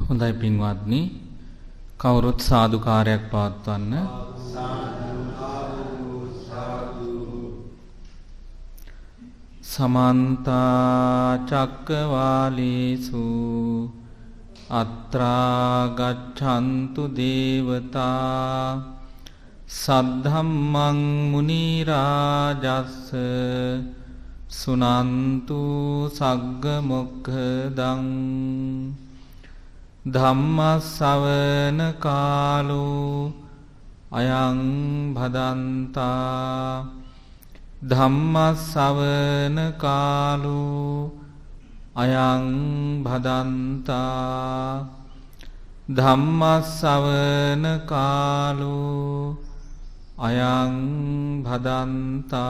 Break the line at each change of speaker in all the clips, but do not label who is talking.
හොඳයි පින්වත්නි, කවුරුත් සාදුකාරයක් පවත්වන්න. සමන්ත චක්කවාලේසු අත්‍රා ගච්ඡන්තු දේවතා සද්ධම්මං මුනි රාජස්ස සුනන්තු සග්ග මොක්ඛදං ධම්ම ශ්‍රවණ කාලෝ අයං භදන්තා ධම්ම ශ්‍රවණ කාලෝ අයං භදන්තා ධම්ම ශ්‍රවණ කාලෝ අයං භදන්තා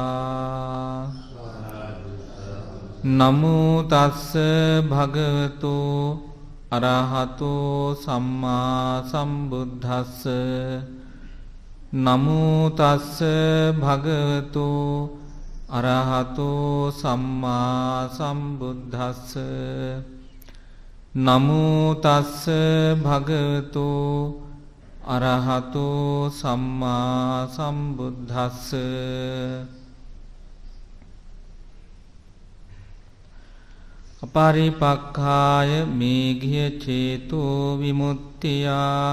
නමෝ තස්ස භගවතෝ අරහතෝ සම්මා සම්බුද්දස්ස නමෝ තස්ස භගවතෝ අරහතෝ සම්මා සම්බුද්දස්ස නමෝ තස්ස භගවතෝ අරහතෝ සම්මා සම්බුද්දස්ස අපරිපක්ඛාය මේඝ්‍ය චේතෝ විමුක්තියා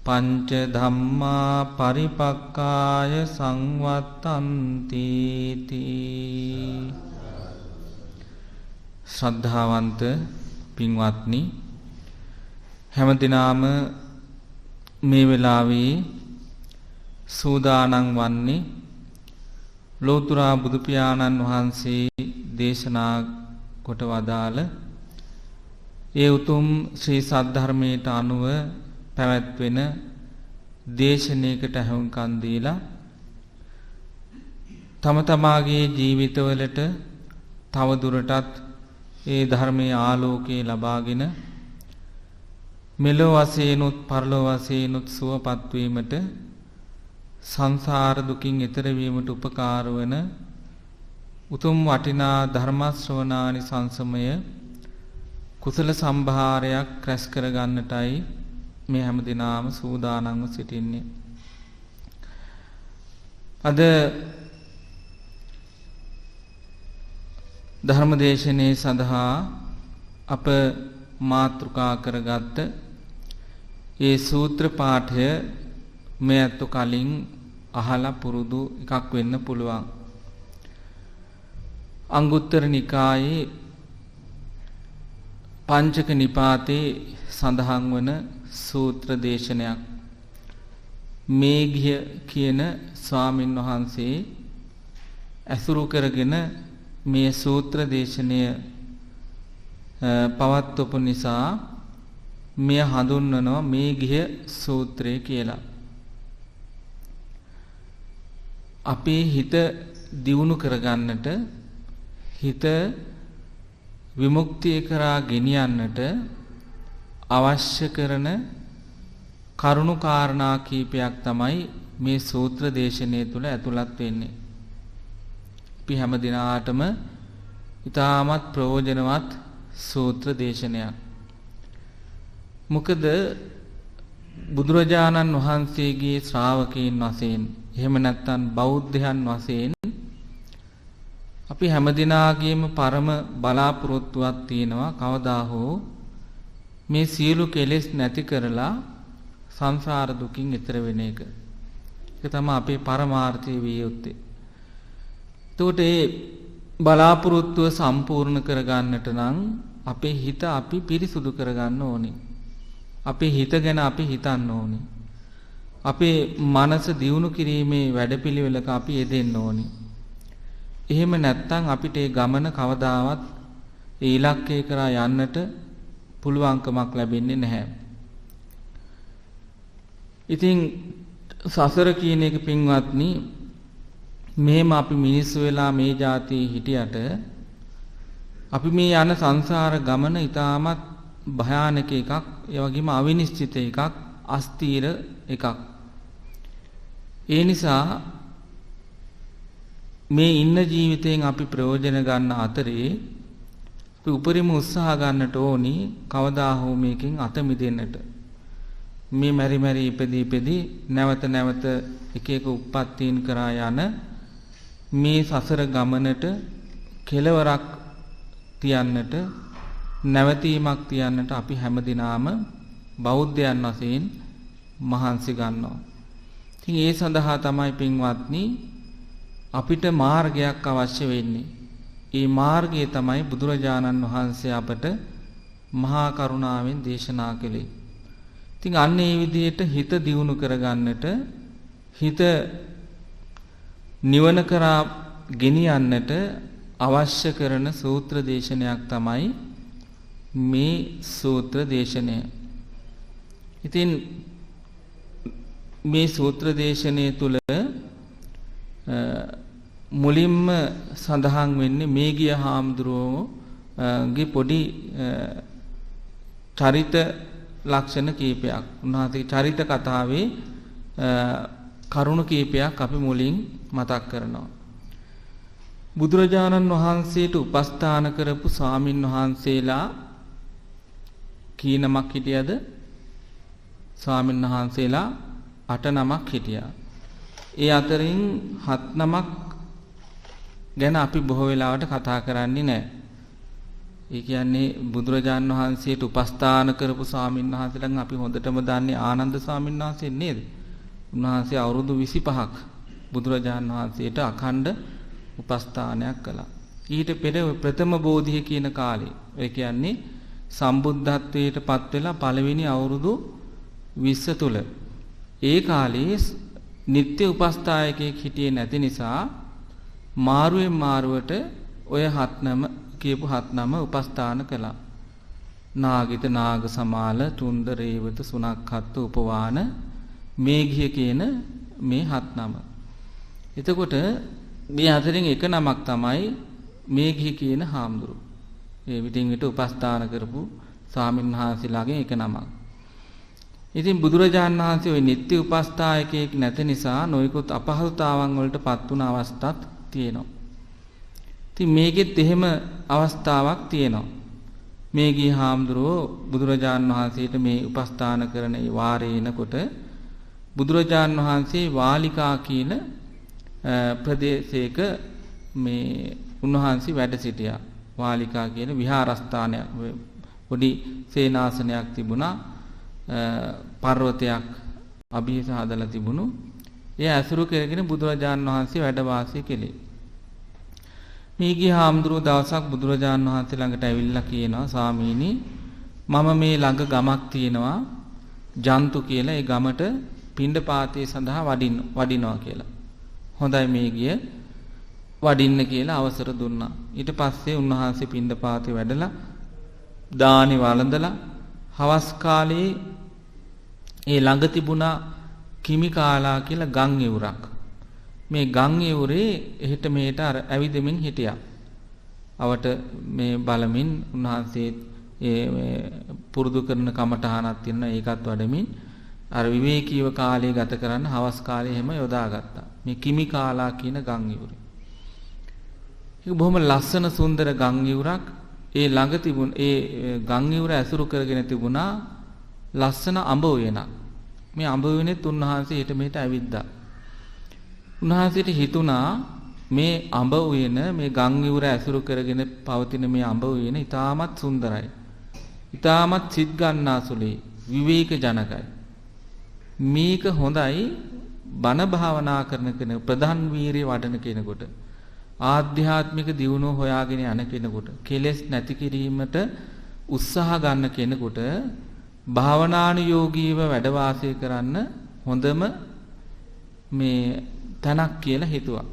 පංච ධම්මා පරිපක්ඛාය සංවත්තන්ති තී. ශ්‍රද්ධාවන්ත පින්වත්නි, හැමදිනම මේ වෙලාවේ සූදානම් වන්නේ ලෝතර බුදු පියාණන් වහන්සේ දේශනා කොට වදාළ ඒ උතුම් ශ්‍රී සද්ධර්මයට අනුව පැවැත්වෙන දේශනාවකට අහුම්කන් දීලා තම තමාගේ ජීවිතවලට තව දුරටත් ඒ ධර්මයේ ආලෝකය ලබාගෙන මෙලොව වශයෙන්ුත් පරලොව වශයෙන්ුත් සුවපත් වීමට සංසාර දුකින් එතර වීමට උපකාර වන උතුම් වටිනා ධර්ම ශ්‍රවණානි සංසමය කුසල සම්භාරයක් රැස් කර ගන්නටයි මේ හැම දිනම සූදානම්ව සිටින්නේ. අද ධර්මදේශනයේ සඳහා අප මාතෘකා කරගත්ත ඒ සූත්‍ර පාඨය මේ අත කලින් අහලා පුරුදු එකක් වෙන්න පුළුවන්. අංගුත්තර නිකායේ පංචක නිපාතේ සඳහන් වන සූත්‍ර දේශනයක්. මේඝ්‍ය කියන ස්වාමින් වහන්සේ ඇසුරු කරගෙන මේ සූත්‍ර දේශනය පවත්වපු නිසා මෙය හඳුන්වනවා මේඝ්‍ය සූත්‍රය කියලා. අපේ හිත දියුණු කරගන්නට, හිත විමුක්තිය කරා ගෙනියන්නට අවශ්‍ය කරන කරුණු කාරණා කීපයක් තමයි මේ සූත්‍ර දේශනාව තුළ ඇතුළත් වෙන්නේ. අපි හැම දිනාටම ඉතාමත් ප්‍රයෝජනවත් සූත්‍ර දේශනයක්. මොකද බුදුරජාණන් වහන්සේගේ ශ්‍රාවකයන් වශයෙන්, එහෙම නැත්නම් බෞද්ධයන් වශයෙන් අපි හැමදිනාගේම පරම බලාපොරොත්තුවක් තියෙනවා කවදා හෝ මේ සියලු කෙලෙස් නැති කරලා සංසාර දුකින් එතර වෙන එක. ඒක තමයි අපේ පරමාර්ථය විය යුත්තේ. එතකොට මේ බලාපොරොත්තුව සම්පූර්ණ කරගන්නට නම් අපේ හිත අපි පිරිසුදු කරගන්න ඕනේ. අපේ හිත ගැන අපි හිතන්න ඕනේ. අපේ මනස දියුණු කිරීමේ වැඩපිළිවෙලක අපි යෙදෙන්න ඕනේ. එහෙම නැත්නම් අපිට ඒ ගමන කවදාවත් ඒ ඉලක්කය කරා යන්නට පුළුවන්කමක් ලැබෙන්නේ නැහැ. ඉතින් සසර කියන එක පින්වත්නි, මෙහෙම අපි මිනිස්සු වෙලා මේ જાතියේ හිටියට අපි මේ යන සංසාර ගමන ඊටමත් භයානක එකක්, ඒ වගේම අවිනිශ්චිත එකක්, අස්තීර එකක්. ඒ නිසා මේ ඉන්න ජීවිතයෙන් අපි ප්‍රයෝජන ගන්න අතරේ අපි උපරිම උත්සාහ ගන්නට ඕනි කවදා හෝ මේකෙන් අත මිදෙන්නට. මේ මෙරි ඉපදී නැවත එක එක උප්පත්තීන් කරා යන මේ සසර ගමනට කෙලවරක් තියන්නට නැවතීමක් තියන්නට අපි හැමදිනාම බෞද්ධයන් වශයෙන් මහන්සි ගන්නවා. ඉතින් ඒ සඳහා තමයි පින්වත්නි අපිට මාර්ගයක් අවශ්‍ය වෙන්නේ. ඒ මාර්ගය තමයි බුදුරජාණන් වහන්සේ අපට මහා කරුණාවෙන් දේශනා කළේ. ඉතින් අන්න ඒ විදිහට හිත දියුණු කරගන්නට හිත නිවන කරා ගෙනියන්නට අවශ්‍ය කරන සූත්‍ර දේශනයක් තමයි මේ සූත්‍ර දේශනය. ඉතින් මේ සූත්‍ර දේශනය තුල මුලින්ම සඳහන් වෙන්නේ මේගිය හාමුදුරුවෝගේ පොඩි චරිත ලක්ෂණ කීපයක්. උන්වහන්සේගේ චරිත කතාවේ කරුණු කීපයක් අපි මුලින් මතක් කරනවා. බුදුරජාණන් වහන්සේට උපස්ථාන කරපු ස්වාමින් වහන්සේලා කී නමක් හිටියද? ස්වාමින් වහන්සේලා 8 නමක් හිටියා. ඒ අතරින් 7 නමක් ගැන අපි බොහෝ වෙලාවට කතා කරන්නේ නැහැ. ඒ කියන්නේ බුදුරජාණන් වහන්සේට උපස්ථාන කරපු ස්වාමින් වහන්සේලාන් අපි හොඳටම දන්නේ ආනන්ද ස්වාමීන් වහන්සේ නේද? උන්වහන්සේ අවුරුදු 25ක් බුදුරජාණන් වහන්සේට අඛණ්ඩ උපස්ථානයක් කළා. ඊට පෙර ප්‍රථම බෝධිය කියන කාලේ, ඒ කියන්නේ සම්බුද්ධත්වයට පත් වෙලා පළවෙනි අවුරුදු 20 තුල ඒ කාලේ නිත්‍ය උපස්ථායකයෙක් හිටියේ නැති නිසා මාරුවෙන් මාරුවට ඔය 7 නම කියපු 7 නම උපස්ථාන කළා. නාගිත නාග සමාල තුන්ද රේවත සුනක්ඛත් උපවාන මේඝිය කියන මේ 7 නම. එතකොට මේ අතරින් එක නමක් තමයි මේඝිය කියන හාමුදුරුවෝ. ඒ විටින් විට උපස්ථාන කරපු ස්වාමින්වහන්සේලාගෙන් එක නමක්. ඉතින් බුදුරජාණන් වහන්සේ ওই නිත්‍ය උපස්ථායකයෙක් නැති නිසා නොයෙකුත් අපහසුතාවන් වලට පත් වුණ අවස්ථාත් තියෙනවා. ඉතින් මේකෙත් එහෙම අවස්ථාවක් තියෙනවා. මේ ගිහි හාමුදුරුවෝ බුදුරජාණන් වහන්සේට මේ උපස්ථාන කරන ඒ වාරේ එනකොට බුදුරජාණන් වහන්සේ වාලිකා කියන ප්‍රදේශයක මේ උන්වහන්සේ වැඩ සිටියා. වාලිකා කියන විහාරස්ථානයක් පොඩි සේනාසනයක් තිබුණා. පර්වතයක් අභියස හදලා තිබුණු. ඒ ඇසුරු කරගෙන බුදුරජාණන් වහන්සේ වැඩ වාසය කෙළේ. මේ ගිහි හාමුදුරුවෝ දවසක් බුදුරජාණන් වහන්සේ ළඟට ඇවිල්ලා කියනවා, ස්වාමීනි මම මේ ළඟ ගමක් තියෙනවා ජන්තු කියලා, ඒ ගමට පිණ්ඩපාතය සඳහා වඩිනවා කියලා. හොඳයි මේ ගිය වඩින්න කියලා අවසර දුන්නා. ඊට පස්සේ උන්වහන්සේ පිණ්ඩපාතේ වැඩලා දානි වළඳලා හවස් කාලේ ඒ ළඟ තිබුණා කිමිකාලා කියලා ගම් ඉවුරක්. මේ ගම් ඉවුරේ එහෙට මෙහෙට ඇවිදෙමින් හිටියා. අවට මේ බලමින් උන්වහන්සේ මේ පුරුදු කරන කමඨහනක් තියෙනවා, ඒකත් වඩමින් අර විවේකීව කාලය ගත කරන්න හවස් කාලේ එහෙම යොදාගත්තා. මේ කිමිකාලා කියන ගම් ඉවුරේ. ඒක බොහොම ලස්සන සුන්දර ගම් ඉවුරක්. ඒ ළඟ තිබුණ ඒ ගම් ඉවුර ඇසුරු කරගෙන තිබුණා ලස්සන අඹ උයනක්. මේ අඹ උයනේත් උන්වහන්සේ ඊට මෙහෙට ඇවිද්දා. උන්වහන්සේට හිතුණා මේ අඹ උයන මේ ගම් ඉවුර ඇසුරු කරගෙන පවතින මේ අඹ උයන ඉතාමත් සුන්දරයි. ඉතාමත් සිත් ගන්නාසුලේ විවේක ජනකයි. මේක හොඳයි බණ භාවනා කරන කෙනෙක්, ප්‍රධාන වීරිය වඩන කෙනෙකුට, ආධ්‍යාත්මික දියුණුව හොයාගෙන යන කෙනෙකුට, කෙලෙස් නැති කිරීමට උත්සාහ ගන්න කෙනෙකුට භාවනානුයෝගීව වැඩ වාසය කරන්න හොඳම මේ තැනක් කියලා හිතුවා.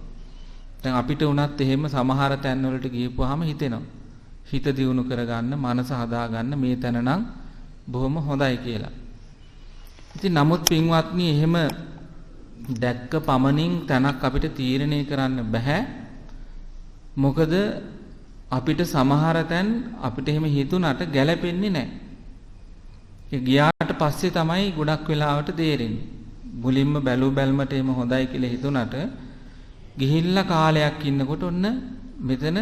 දැන් අපිට උනත් එහෙම සමහර තැන් වලට ගිහපුවාම හිතෙනවා හිත දියුණු කරගන්න, මනස හදාගන්න මේ තැන නම් බොහොම හොඳයි කියලා. ඉතින් නමුත් පින්වත්නි එහෙම දැක්ක පමණින් තැනක් අපිට තීරණය කරන්න බෑ. මොකද අපිට සමහර තැන් අපිට එහෙම හිතුණට ගැළපෙන්නේ නැහැ. ඒ ගියාට පස්සේ තමයි ගොඩක් වෙලාවට තේරෙන්නේ. මුලින්ම බැලුමට එහෙම හොඳයි කියලා හිතුණට ගිහිල්ලා කාලයක් ඉන්නකොට ඔන්න මෙතන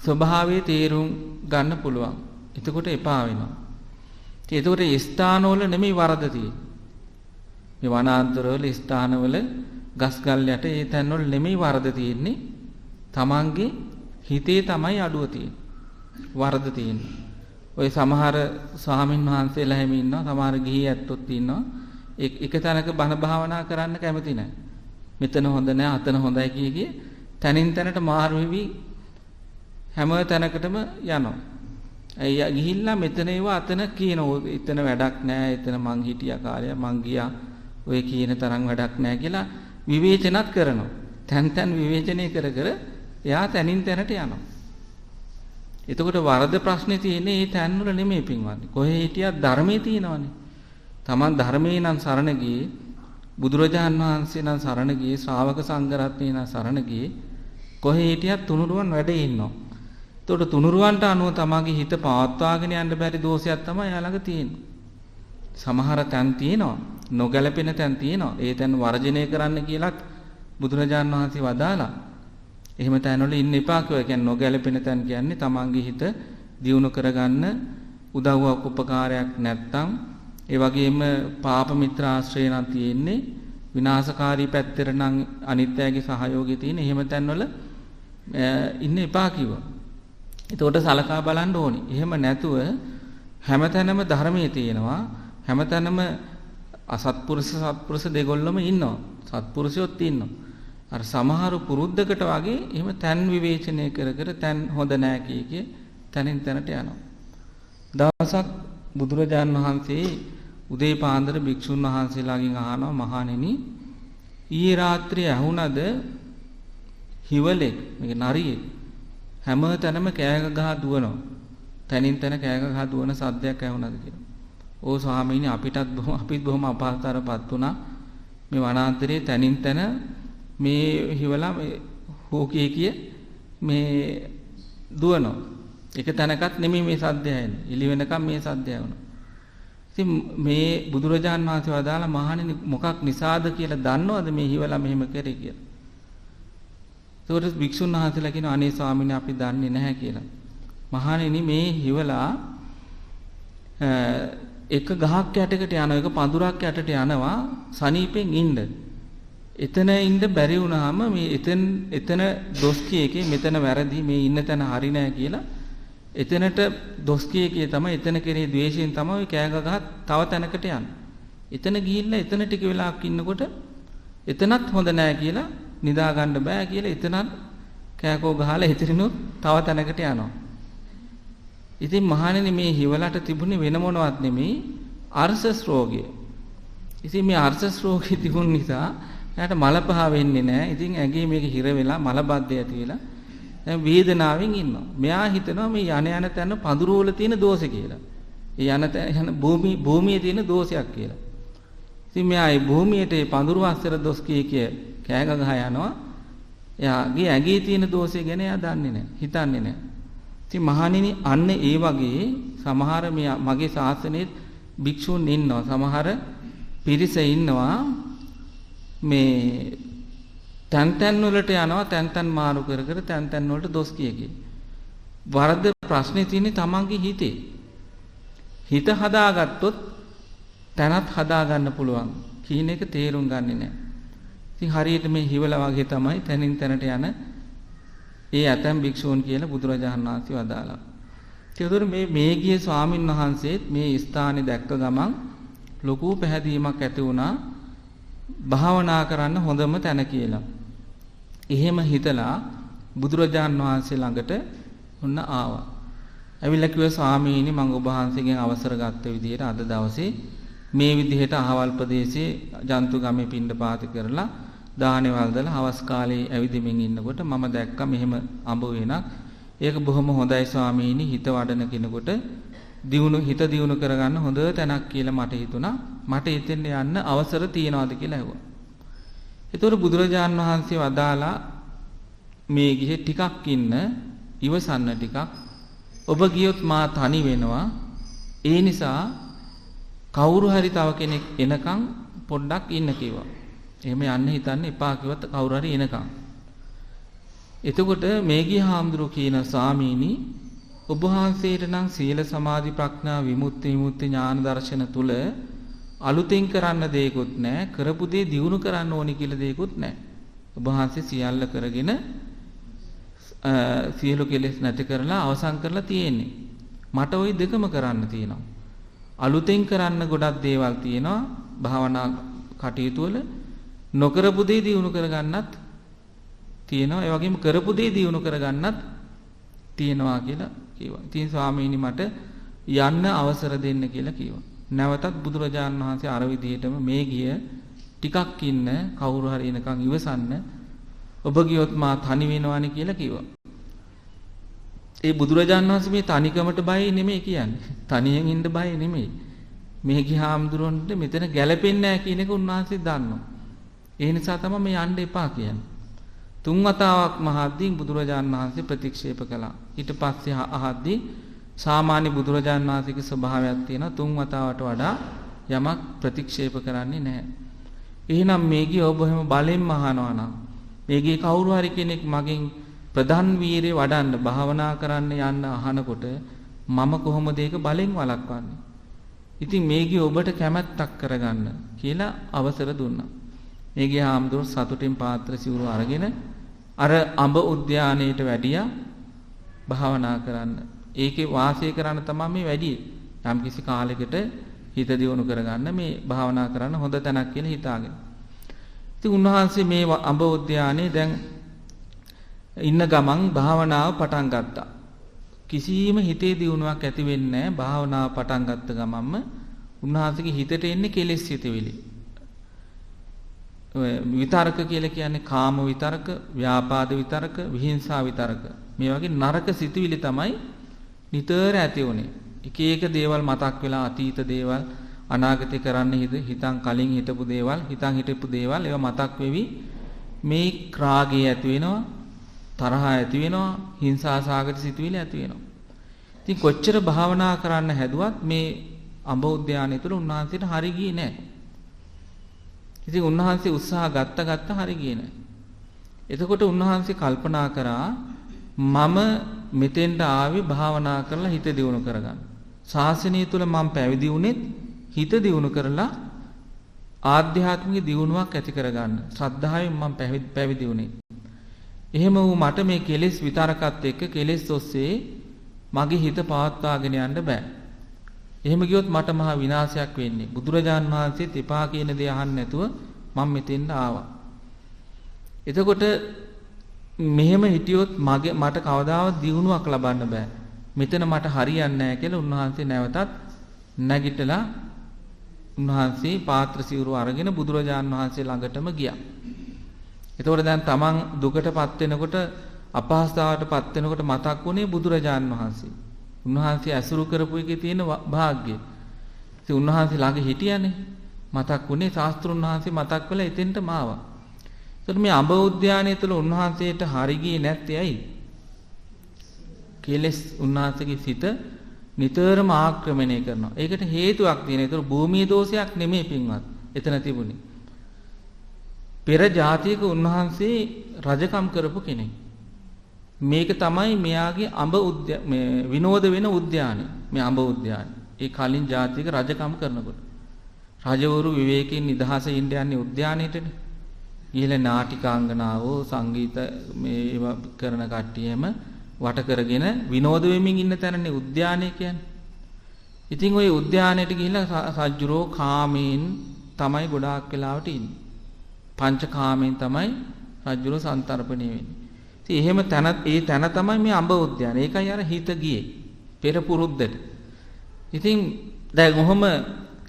ස්වභාවයේ තේරුම් ගන්න පුළුවන්. එතකොට එපා වෙනවා. එතකොට ස්ථානවල නෙමෙයි වරද තියෙන්නේ. මේ වනාන්තරවල ස්ථානවල ගස්ගල් යට ඒ තැන්වල නෙමෙයි වරද තියෙන්නේ. තමන්ගේ හිතේ තමයි අඩුව තියෙන්නේ. වරද තියෙන්නේ. ඔය සමහර ස්වාමින් වහන්සේලා හැම ඉන්නවා, සමහර ගිහි ඇත්තොත් ඉන්නවා. එක තැනක බණ භාවනා කරන්න කැමති නැහැ. මෙතන හොඳ නැහැ, අතන හොඳයි කිය තැනින් තැනට මාරු වෙවි හැම තැනකටම යනවා. අයියා ගිහිල්ලා මෙතන ඒවා අතන කියනවා. එතන වැඩක් නැහැ, එතන මං හිටියා කාලය මං ගියා. ඔය කියන තරම් වැඩක් නැහැ කියලා විවේචනත් කරනවා. තැන් තැන් විවේචනය කර කර එයා තැනින් තැනට යනවා. එතකොට වරද ප්‍රශ්නේ තියෙන්නේ මේ තැන් වල නෙමෙයි පින්වත්නි. කොහේ හිටියත් ධර්මයේ තියෙනවනේ. Taman ධර්මයේ නම් සරණ ගියේ, බුදුරජාන් වහන්සේ නම් සරණ ගියේ, ශ්‍රාවක සංඝ රත්නය නම් සරණ ගියේ. කොහේ හිටියත් තුනුරුවන් වැඩේ ඉන්නවා. එතකොට තුනුරුවන්ට අනුව තමගේ හිත පවත්වාගෙන යන්න බැරි දෝෂයක් තමයි යාළඟ තියෙන්නේ. සමහර තැන් තියෙනවා, නොගැලපෙන තැන් තියෙනවා. ඒ තැන් වර්ජනය කරන්න කියලාත් බුදුරජාන් වහන්සේ වදාලා. එහෙම තැන්වල ඉන්න එපා කියලා. කියන්නේ නොගැලපෙන තැන් කියන්නේ තමන්ගේ හිත දියුණු කරගන්න උදව්වක් උපකාරයක් නැත්තම්, ඒ වගේම පාප මිත්‍ර ආශ්‍රය නම් තියෙන්නේ, විනාශකාරී පැත්තට නම් අනිත්‍යයේ සහයෝගය තියෙන. එහෙම තැන්වල ඉන්න එපා කිව්වා. එතකොට සලකා බලන්න ඕනේ. එහෙම නැතුව හැමතැනම ධර්මයේ තියෙනවා. හැමතැනම අසත්පුරුෂ සත්පුරුෂ දෙගොල්ලම ඉන්නවා. සත්පුරුෂයොත් ඉන්නවා. අර සමහර පුරුද්දකට වගේ එහෙම තැන් විවේචනය කර කර තැන් හොඳ නැහැ කිය තැනින් තැනට යනවා. දවසක් බුදුරජාන් වහන්සේ උදේ පාන්දර භික්ෂුන් වහන්සේලාගෙන් අහනවා, මහණෙනි ඊයේ රාත්‍රියේ ඇහුණද හිවලෙක්, මේක නරියෙක් හැම තැනම කෑ ගහ දුවනවා. තනින් තන කෑ ගහ දුවන සද්දයක් ඇහුණාද කියලා. "ඕ ස්වාමීනි අපිත් බොහොම අපහසුතාවයටපත් වුණා. මේ වනාන්තරයේ තනින් තන මේ හිවලා මේ හෝකිය කිය මේ දුවනවා. එක තැනකත් නෙමෙයි මේ සද්දය ඇහෙන්නේ. එළි වෙනකම් මේ සද්දය ඇහුණා." ඉතින් මේ බුදුරජාන් වහන්සේ වදාලා, "මහණෙනි මොකක් නිසාද කියලා දන්නවද මේ හිවලා මෙහෙම කරේ කියලා?" ඒකට භික්ෂුන් වහන්සේලා කියනවා, "අනේ ස්වාමීනි අපි දන්නේ නැහැ" කියලා. "මහණෙනි මේ හිවලා එක ගහක් යටකට යනවා, එක පඳුරක් යටට යනවා සනීපෙන් ඉන්න. එතන ඉන්න බැරි වුණාම මේ එතන දොස් කියකේ මෙතන වැරදි, මේ ඉන්න තැන හරි නෑ කියලා එතනට දොස් කියකේ තමයි, එතන කෙරේ ද්වේෂයෙන් තමයි ඔය කෑ ගහ තව තැනකට යන්නේ. එතන ගිහිල්ලා එතන ටික වෙලාවක් ඉන්නකොට එතනත් හොඳ නෑ කියලා, නිදා ගන්න බෑ කියලා එතනත් කෑකෝ ගහලා ඉතිරිනුත් තව තැනකට යනවා." ඉතින් මහණෙනි මේ හිවලට තිබුණේ වෙන මොනවත් නෙමෙයි, අර්ශස් රෝගය. ඉතින් මේ අර්ශස් රෝගය තිබුණ නිසා එයාට මල පහ වෙන්නේ නැහැ. ඉතින් ඇඟේ මේක හිර වෙලා මල බද්ධය ඇති වෙලා දැන් වේදනාවෙන් ඉන්නවා. මෙයා හිතනවා මේ යන තැන පඳුරු වල තියෙන දෝෂය කියලා. ඒ යන භූමියේ තියෙන දෝෂයක් කියලා. ඉතින් මෙයා ඒ භූමියට ඒ පඳුරු අස්සර දොස් කිය කෑ ගහ යනවා. එයාගේ ඇඟේ තියෙන දෝෂය ගැන එයා දන්නේ නැහැ, හිතන්නේ නැහැ. ඉතින් මහණෙනි අන්න ඒ වගේ සමහර මගේ ශාසනයේ භික්ෂුන් ඉන්නවා, සමහර පිරිස ඉන්නවා මේ තැන් තැන් වලට යනවා, තැන් තැන් මාරු කර කර තැන් තැන් වලට දොස් කියකි. වරද ප්‍රශ්නේ තියෙන්නේ තමන්ගේ හිතේ. හිත හදාගත්තොත් තැනත් හදා ගන්න පුළුවන් කියන එක තේරුම් ගන්නේ නැහැ. ඉතින් හරියට මේ හිවල වගේ තමයි තැනින් තැනට යන ඒ ඇතම් භික්ෂූන් කියලා බුදුරජාණන් වහන්සේ වදාළා. ඒතකොට මේ ගිය ස්වාමින් වහන්සේත් මේ ස්ථානේ දැක්ක ගමන් ලොකු පැහැදීමක් ඇති වුණා, භාවනා කරන්න හොඳම තැන කියලා. එහෙම හිතලා බුදුරජාණන් වහන්සේ ළඟට ඔන්න ආවා. ඇවිල්ලා කිව්වා, "ස්වාමීනි මම ඔබ වහන්සේගෙන් අවසර ගත්ත විදිහට අද දවසේ මේ විදිහට අහවල් ප්‍රදේශයේ ජන්තු ගමේ පිණ්ඩපාත කරලා දානේ වන්දලා හවස් කාලේ ඇවිදින්මින් ඉන්නකොට මම දැක්කා මෙහෙම අඹ වෙනක්. ඒක බොහොම හොඳයි ස්වාමීනි, හිත වඩන කෙනෙකුට හිත දියුණු කරගන්න හොඳ තැනක් කියලා මට හිතුණා. මට එතෙන් යන්න අවසර තියනවාද කියලා ඇහුවා. ඒතකොට බුදුරජාණන් වහන්සේ වදාලා, "මේ ගිහේ ටිකක් ඉන්න, ඉවසන්න ටිකක්. ඔබ ගියොත් මා තනි වෙනවා. ඒ නිසා කවුරු හරි තව කෙනෙක් එනකන් පොඩ්ඩක් ඉන්න" කිව්වා. එහෙම යන්න හිතන්න එපා කිව්වත් කවුරු හරි එනකන්. එතකොට මේගිය හාමුදුරුවෝ කියන ස්වාමීනි ඔබ වහන්සේට නම් සීල සමාධි ප්‍රඥා විමුක්ති ඥාන දර්ශන තුල අලුතෙන් කරන්න දෙයක්වත් නැහැ. කරපු දේ දියුණු කරන්න ඕනි කියලා දෙයක්වත් නැහැ. ඔබ වහන්සේ සියල්ල කරගෙන සියලු කෙලෙස් නැති කරලා අවසන් කරලා තියෙන්නේ. මට ওই දෙකම කරන්න තියෙනවා. අලුතෙන් කරන්න ගොඩක් දේවල් තියෙනවා භාවනා කටයුතු වල. නොකරපු දේ දියුණු කරගන්නත් තියෙනවා. ඒ වගේම කරපු දේ දියුණු කරගන්නත් තියෙනවා කියලා කිව්වා. ඉතින් ස්වාමීනි මට යන්න අවසර දෙන්න කියලා කිව්වා. නැවතත් බුදුරජාණන් වහන්සේ අර විදිහටම මේ ගිය ටිකක් ඉන්න කවුරු හරි එනකන් ඉවසන්න. ඔබ ගියොත් මා තනි වෙනවානේ කියලා කිව්වා. ඒ බුදුරජාණන් වහන්සේ මේ තනිකමට බයයි නෙමෙයි කියන්නේ. තනියෙන් ඉන්න බයයි නෙමෙයි. මේ ගිහාම්දුරන්ට මෙතන ගැලපෙන්නේ නැහැ කියන එක උන්වහන්සේ දන්නවා. ඒ නිසා තමයි මේ යන්න එපා කියන්නේ. 3 වතාවක් මහද්දී බුදුරජාණන් වහන්සේ ප්‍රතික්ෂේප කළා. ඊට පස්සේ අහද්දී සාමාන්‍ය බුදුරජාණන් වහන්සේගේ ස්වභාවයක් තියෙනවා 3 වතාවට වඩා යමක් ප්‍රතික්ෂේප කරන්නේ නැහැ. එහෙනම් මේකේ ඔබ එහෙම බලෙන්ම අහනවා නම් මේකේ කවුරු හරි කෙනෙක් මගෙන් ප්‍රධාන වීරිය වඩන්න භාවනා කරන්න යන්න අහනකොට මම කොහොමද ඒක බලෙන් වළක්වන්නේ? ඉතින් මේකේ ඔබට කැමැත්තක් කරගන්න කියලා අවසර දුන්නා. මේකේ හාමුදුරුවෝ සතුටින් පාත්‍ර සිවුරු අරගෙන අර අඹ උද්‍යානයට වැඩියා භාවනා කරන්න. ඒකේ වාසය කරන්න තමයි මේ වැඩි. යම් කිසි කාලයකට හිත දියුණු කරගන්න මේ භාවනා කරන්න හොඳ තැනක් කියලා හිතාගෙන. ඉතින් උන්වහන්සේ මේ අඹ උද්‍යානයේ දැන් ඉන්න ගමන් භාවනාව පටන් ගත්තා. කිසිම හිතේ දියුණුවක් ඇති වෙන්නේ නැහැ. භාවනාව පටන් ගත්ත ගමන්ම උන්වහන්සේගේ හිතට එන්නේ කෙලෙස් හිතවිලි. විතරක කියලා කියන්නේ කාම විතරක, ව්‍යාපාද විතරක, විහිංසා විතරක. මේ වගේ නරක සිතුවිලි තමයි නිතර ඇති වුනේ. එක එක දේවල් මතක් වෙලා අතීත දේවල් අනාගතේ කරන්න හිතන් කලින් හිටපු දේවල්, හිතන් හිටපු දේවල් ඒවා මතක් වෙවි මේ රාගය ඇති වෙනවා, තරහ ඇති වෙනවා, හිංසා සාගත සිතුවිලි ඇති වෙනවා. ඉතින් කොච්චර භාවනා කරන්න හැදුවත් මේ අඹ උද්‍යානය තුළ උන්වහන්සේට හරි ගියේ නැහැ. ඉතින් උන්වහන්සේ උත්සාහ ගත්ත හරි ගියේ නැහැ. එතකොට උන්වහන්සේ කල්පනා කරා මම මෙතෙන්ට ආවේ භාවනා කරලා හිත දියුණු කරගන්න. ශාසනය තුල මම පැවිදි වුණෙත් හිත දියුණු කරලා ආධ්‍යාත්මික දියුණුවක් ඇති කරගන්න. ශ්‍රද්ධාවෙන් මම පැවිදි වුණේ. එහෙම වූ මට මේ කෙලෙස් විතරකත් එක්ක කෙලෙස් ඔස්සේ මගේ හිත පවත්වාගෙන යන්න බෑ. එහෙම ගියොත් මට මහා විනාශයක් වෙන්නේ. බුදුරජාන් වහන්සේත් එපා කියන දේ අහන්න නැතුව මම මෙතෙන්ට ආවා. එතකොට මෙහෙම හිටියොත් මට කවදාවත් දියුණුවක් ලබන්න බෑ. මෙතන මට හරියන්නේ නැහැ කියලා උන්වහන්සේ නැවතත් නැගිටලා උන්වහන්සේ පාත්‍ර සිවුරු අරගෙන බුදුරජාන් වහන්සේ ළඟටම ගියා. එතකොට දැන් තමන් දුකටපත් වෙනකොට අපහසුතාවටපත් වෙනකොට මතක් වුණේ බුදුරජාන් වහන්සේ. උන්වහන්සේ ඇසුරු කරපු එකේ තියෙන වාග්ය. ඉතින් උන්වහන්සේ ළඟ හිටියානේ. මතක් වුණේ ශාස්ත්‍රුන් වහන්සේ මතක් වෙලා එතෙන්ටම ආවා. එතකොට මේ අඹ උද්‍යානය තුළ උන්වහන්සේට හරි ගියේ නැත්තේ ඇයි? කෙලස් උන්වහන්සේගේ සිත නිතරම ආක්‍රමණය කරනවා. ඒකට හේතුවක් තියෙනවා. ඒතර භූමියේ දෝෂයක් නෙමෙයි පින්වත්. එතන තිබුණේ. පෙර ජාතියක උන්වහන්සේ රජකම් කරපු කෙනෙක්. මේක තමයි මෙයාගේ අඹ මේ විනෝද වෙන උද්‍යානය. මේ අඹ උද්‍යානය. ඒ කලින් ජාතියක රජකම් කරනකොට රජවරු විවේකයෙන් නිදහසේ ඉන්න යන්නේ උද්‍යානයටනේ. ඊළ නාටිකාංගනාවෝ සංගීත මේවා කරන කට්ටියම වට කරගෙන විනෝද වෙමින් ඉන්න තැනනේ උද්‍යානය කියන්නේ. ඉතින් ওই උද්‍යානයට ගිහිල්ලා සජ්ජුරෝ කාමයෙන් තමයි ගොඩාක් වෙලාවට ඉන්නේ. පංචකාමයෙන් තමයි සජ්ජුරෝ සන්තරපණය වෙන්නේ. ඉතින් එහෙම ඒ තැන තමයි මේ අඹ උද්‍යානය. ඒකයි අර හිත ගියේ පෙර පුරුද්දට. ඉතින් දැන් ඔහොම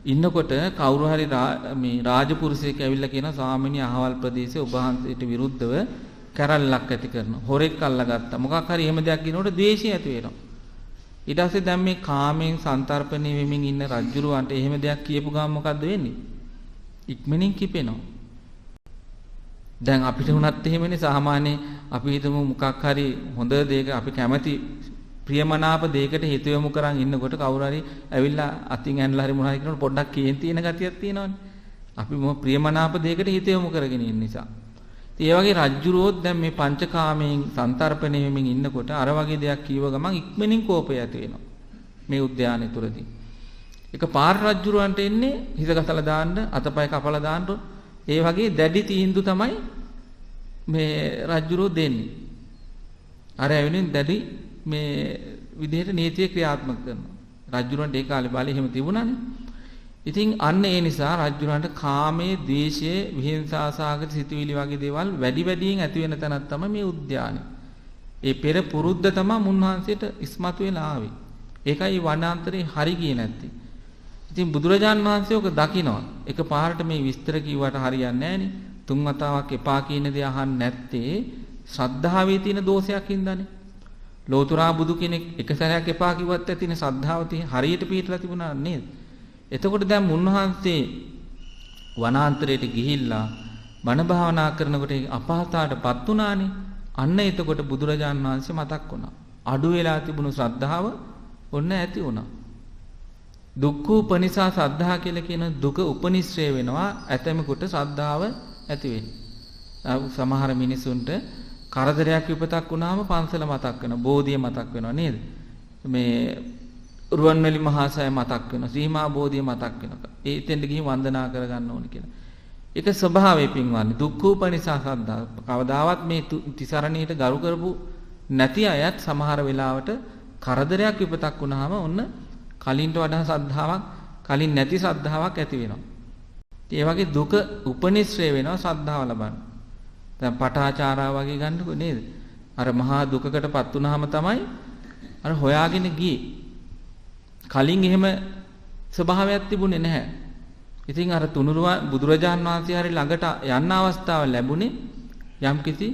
ඉන්නකොට කවුරු හරි මේ රාජපුරුෂයෙක් ඇවිල්ලා කියන ස්වාමීනි අහවල් ප්‍රදේශයේ ඔබ වහන්සේට විරුද්ධව කැරල්ලක් ඇති කරනවා. හොරෙක් අල්ලගත්තා. මොකක් හරි එහෙම දෙයක් කියනකොට ද්වේෂය ඇති වෙනවා. ඊට පස්සේ දැන් මේ කාමයෙන් සන්තරපණය වෙමින් ඉන්න රජුරවන්ට එහෙම දෙයක් කියපු ගමන් මොකද්ද වෙන්නේ? ඉක්මනින් කිපෙනවා. දැන් අපිට උනත් එහෙමනේ සාමාන්‍ය අපි හිතමු මොකක් හරි හොඳ දෙයක අපි කැමති ප්‍රියමනාප දෙයකට හිත යොමු කරන් ඉන්නකොට කවුරු හරි ඇවිල්ලා අතින් ඇනලා හරි මොනවා හරි කරනකොට පොඩ්ඩක් කේන් තියෙන ගතියක් තියෙනවනේ. අපි මොන ප්‍රියමනාප දෙයකට හිත යොමු කරගෙන ඉන්න නිසා. ඒ වගේ රජ්ජුරුවොත් දැන් මේ පංචකාමයෙන් සන්තරපණය වෙමින් ඉන්නකොට අර වගේ දෙයක් කියව ගමන් ඉක්මනින් කෝපය ඇති වෙනවා. මේ උද්‍යානය තුරදී. එක පාර රජ්ජුරුවන්ට එන්නේ හිස ගසලා දාන්න, අතපය කපලා දාන්න. ඒ වගේ දැඩි තීන්දුව තමයි මේ රජ්ජුරුවෝ දෙන්නේ. අර ඇවිලින් දැඩි මේ විදිහට නීතිය ක්‍රියාත්මක කරනවා. රජ්ජුරුවන්ට ඒ කාලේ බලය එහෙම තිබුණානේ. ඉතින් අන්න ඒ නිසා රජුරන්ට කාමයේ, ද්වේෂයේ, විහිංසාසහගත සිතුවිලි වගේ දේවල් වැඩි වැඩියෙන් ඇති වෙන තැනක් තමයි මේ උද්‍යානය. ඒ පෙර පුරුද්ද තමයි මුන්වහන්සේට ඉස්මතු වෙලා ආවේ. ඒකයි වනාන්තරේ හරි ගියේ නැත්තේ. ඉතින් බුදුරජාන් වහන්සේ ඔක දකිනවා. එකපාරට මේ විස්තර කිව්වට හරියන්නේ නැහනේ. තුන් වතාවක් එපා කියන දේ අහන්නේ නැත්තේ ශ්‍රද්ධාවේ තියෙන දෝෂයක් හින්දානේ. ලෝතුරා බුදු කෙනෙක් එක සැරයක් එපා කිව්වත් ඇතිනේ ශ්‍රද්ධාව තියෙන හරියට පිටලා තිබුණා නේද? එතකොට දැන් මුන්වහන්සේ වනාන්තරයට ගිහිල්ලා බණ භාවනා කරනකොට අපහසුතාවටපත් උනානේ. අන්න එතකොට බුදුරජාන් වහන්සේ මතක් වුණා. අඩු වෙලා තිබුණු ශ්‍රද්ධාව ඔන්න ඇති වුණා. දුක්ඛ උපනිසා ශ්‍රද්ධා කියලා කියන දුක උපනිශ්‍රේ වෙනවා ඇතැමෙකුට ශ්‍රද්ධාව ඇති වෙන්නේ. සමහර මිනිසුන්ට කරදරයක් විපතක් වුණාම පන්සල මතක් වෙනවා, බෝධිය මතක් වෙනවා නේද? මේ රුවන්වැලි මහා සෑය මතක් වෙනවා, සීමා බෝධිය මතක් වෙනවා. ඒ එතෙන්ට ගිහින් වන්දනා කරගන්න ඕනේ කියලා. ඒක ස්වභාවයෙන් පින්වන්නේ දුක්ඛෝපනිසා ශ්‍රද්ධා. කවදාවත් මේ තිසරණියට ගරු කරපු නැති අයත් සමහර වෙලාවට කරදරයක් විපතක් වුණාම ඔන්න කලින්ට වඩා ශ්‍රද්ධාවක්, කලින් නැති ශ්‍රද්ධාවක් ඇති වෙනවා. ඒ වගේ දුක උපනිශ්‍රේ වෙනවා ශ්‍රද්ධාව ලබන්න. දැන් පටාචාරා වගේ ගන්නකො නේද? අර මහා දුකකටපත් වුණාම තමයි අර හොයාගෙන ගියේ. කලින් එහෙම ස්වභාවයක් තිබුණේ නැහැ. ඉතින් අර තුනුරුවන් බුදුරජාන් වහන්සේ හරි ළඟට යන්න අවස්ථාව ලැබුණේ යම්කිසි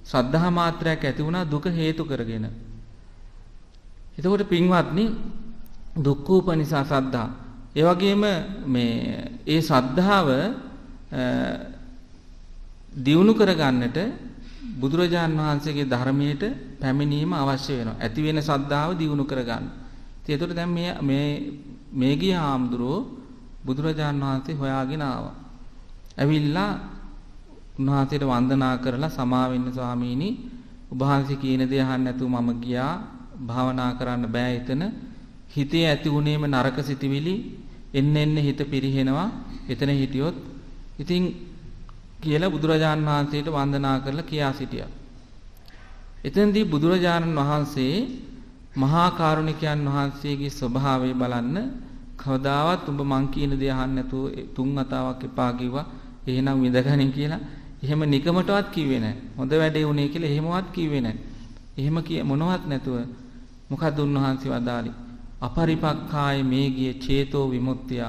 ශ්‍රද්ධා මාත්‍රයක් ඇති වුණා දුක හේතු කරගෙන. එතකොට පින්වත්නි දුක්ඛෝපනිසා ශ්‍රද්ධා. ඒ වගේම මේ ඒ ශ්‍රද්ධාව දියුණු කරගන්නට බුදුරජාන් වහන්සේගේ ධර්මයට පැමිණීම අවශ්‍ය වෙනවා. ඇති වෙන ශ්‍රද්ධාව දියුණු කරගන්න. ඉතින් ඒතකොට දැන් මේ ගිය ආම්දුරෝ බුදුරජාන් වහන්සේ හොයාගෙන ආවා. ඇවිල්ලා උන්වහන්සේට වන්දනා කරලා සමා වෙන්න ස්වාමීනි, ඔබ වහන්සේ කියන දේ අහන්න නැතුව මම ගියා. භාවනා කරන්න බෑ එතන. හිතේ ඇති වුණේම නරක සිතිවිලි එන්න හිත පිරිහෙනවා. එතන හිටියොත් ඉතින් කියලා බුදුරජාන් වහන්සේට වන්දනා කරලා කියා සිටියා. එතෙන්දී බුදුරජාණන් වහන්සේ මහා කාරුණිකයන් වහන්සේගේ ස්වභාවය බලන්න කවදාවත් උඹ මං කියන දේ අහන්න නැතුව තුන් වතාවක් එපා කිව්වා. එහෙනම් විඳගනින් කියලා එහෙම නිකමටවත් කිව්වේ නැහැ. හොඳ වැඩේ උනේ කියලා එහෙමවත් කිව්වේ නැහැ. එහෙම මොනවත් නැතුව මොකද උන්වහන්සේ වදාළේ? අපරිපක්ඛාය මේ ගිය චේතෝ විමුක්තිය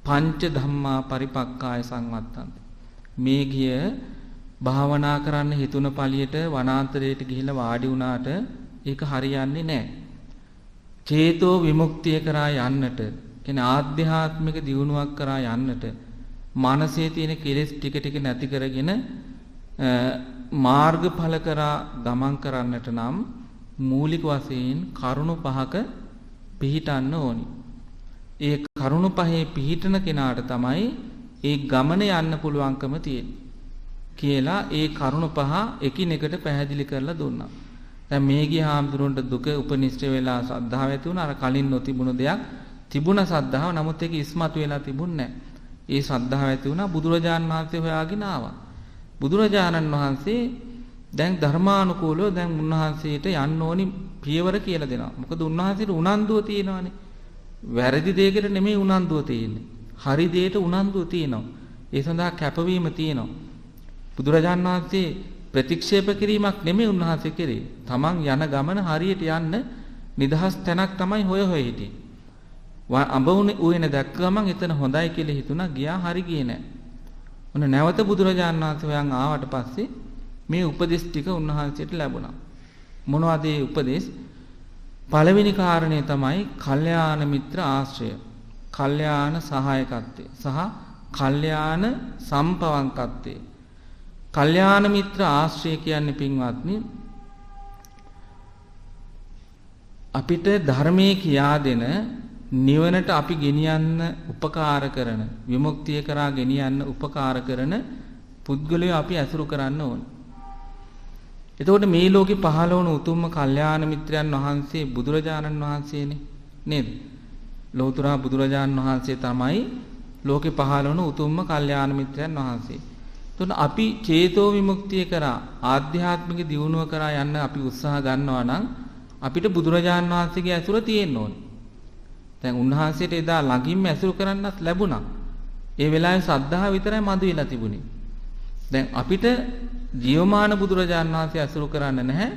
පංච ධම්මා පරිපක්ඛාය සංවත්තන්ති. මේ ගිය භාවනා කරන්න හිතුන පළියට වනාන්තරයට ගිහිල්ලා වාඩි වුණාට ඒක හරියන්නේ නැහැ. චේතෝ විමුක්තිය කරා යන්නට, කියන්නේ ආධ්‍යාත්මික දියුණුවක් කරා යන්නට, මනසේ තියෙන කෙලෙස් ටික ටික නැති කරගෙන මාර්ගඵල කරා ගමන් කරන්නට නම් මූලික වශයෙන් කරුණු පහක පිහිටන්න ඕනි. ඒ කරුණු පහේ පිහිටන කෙනාට තමයි ඒ ගමන යන්න පුළුවන්කම තියෙන්නේ කියලා ඒ කරුණු පහ එකිනෙකට පැහැදිලි කරලා දුන්නා. දැන් මේ ගිය හාමුදුරන්ට දුක උපනිෂ්ඨ වෙලා ශ්‍රද්ධාව ඇති වුණා. අර කලින් නොතිබුණු දෙයක් තිබුණ ශ්‍රද්ධාව, නමුත් ඒක ඉස්මතු වෙලා තිබුණේ නැහැ. ඒ ශ්‍රද්ධාව ඇති වුණා. බුදුරජාණන් වහන්සේ හොයාගෙන ආවා. බුදුරජාණන් වහන්සේ දැන් ධර්මානුකූලව දැන් උන්වහන්සේට යන්න ඕනි පියවර කියලා දෙනවා. මොකද උන්වහන්සේට උනන්දුව තියෙනවානේ. වැරදි දෙයකට නෙමෙයි උනන්දුව තියෙන්නේ. හරි දෙයට උනන්දුව තියෙනවා. ඒ සඳහා කැපවීම තියෙනවා. බුදුරජාණන් වහන්සේ ප්‍රතික්ෂේප කිරීමක් නෙමෙයි උන්වහන්සේ කරේ. තමන් යන ගමන හරියට යන්න නිදහස් තැනක් තමයි හොය හිටියේ. අඹ උයන දැක්ක ගමන් එතන හොඳයි කියලා හිතුණා. ගියා හරි ගියේ නැහැ. ඔන්න නැවත බුදුරජාණන් වහන්සේ හොයන් ආවට පස්සේ මේ උපදේශ ටික උන්වහන්සේට ලැබුණා. මොනවද ඒ උපදේශ? පළවෙනි කාරණේ තමයි කල්යාණ මිත්‍ර ආශ්‍රය, කල්යාණ සහායකත්වය සහ කල්යාණ සම්පවංකත්වය. කල්යාණ මිත්‍ර ආශ්‍රය කියන්නේ පින්වත්නි අපිට ධර්මයේ කියා දෙන නිවනට අපි ගෙනියන්න උපකාර කරන, විමුක්තිය කරා ගෙනියන්න උපකාර කරන පුද්ගලයෝ අපි ඇසුරු කරන්න ඕන. එතකොට මේ ලෝකේ පහළ වුණු උතුම්ම කල්යාණ මිත්‍රයන් වහන්සේ බුදුරජාණන් වහන්සේනේ නේද? ලෝතර බුදුරජාණන් වහන්සේ තමයි ලෝකේ පහළ වුණු උතුම්ම කල්යාණ මිත්‍රයන් වහන්සේ. එතකොට අපි චේතෝ විමුක්තිය කරා ආධ්‍යාත්මික දියුණුව කරා යන්න අපි උත්සාහ ගන්නවා නම් අපිට බුදුරජාණන් වහන්සේගේ ඇසුර තියෙන්න ඕනේ. දැන් උන්වහන්සේට එදා ළඟින්ම ඇසුරු කරන්නත් ලැබුණා. ඒ වෙලාවේ සද්ධාව විතරයි මදු වෙලා තිබුණේ. දැන් අපිට ජීවමාන බුදුරජාණන් වහන්සේ ඇසුරු කරන්න නැහැ.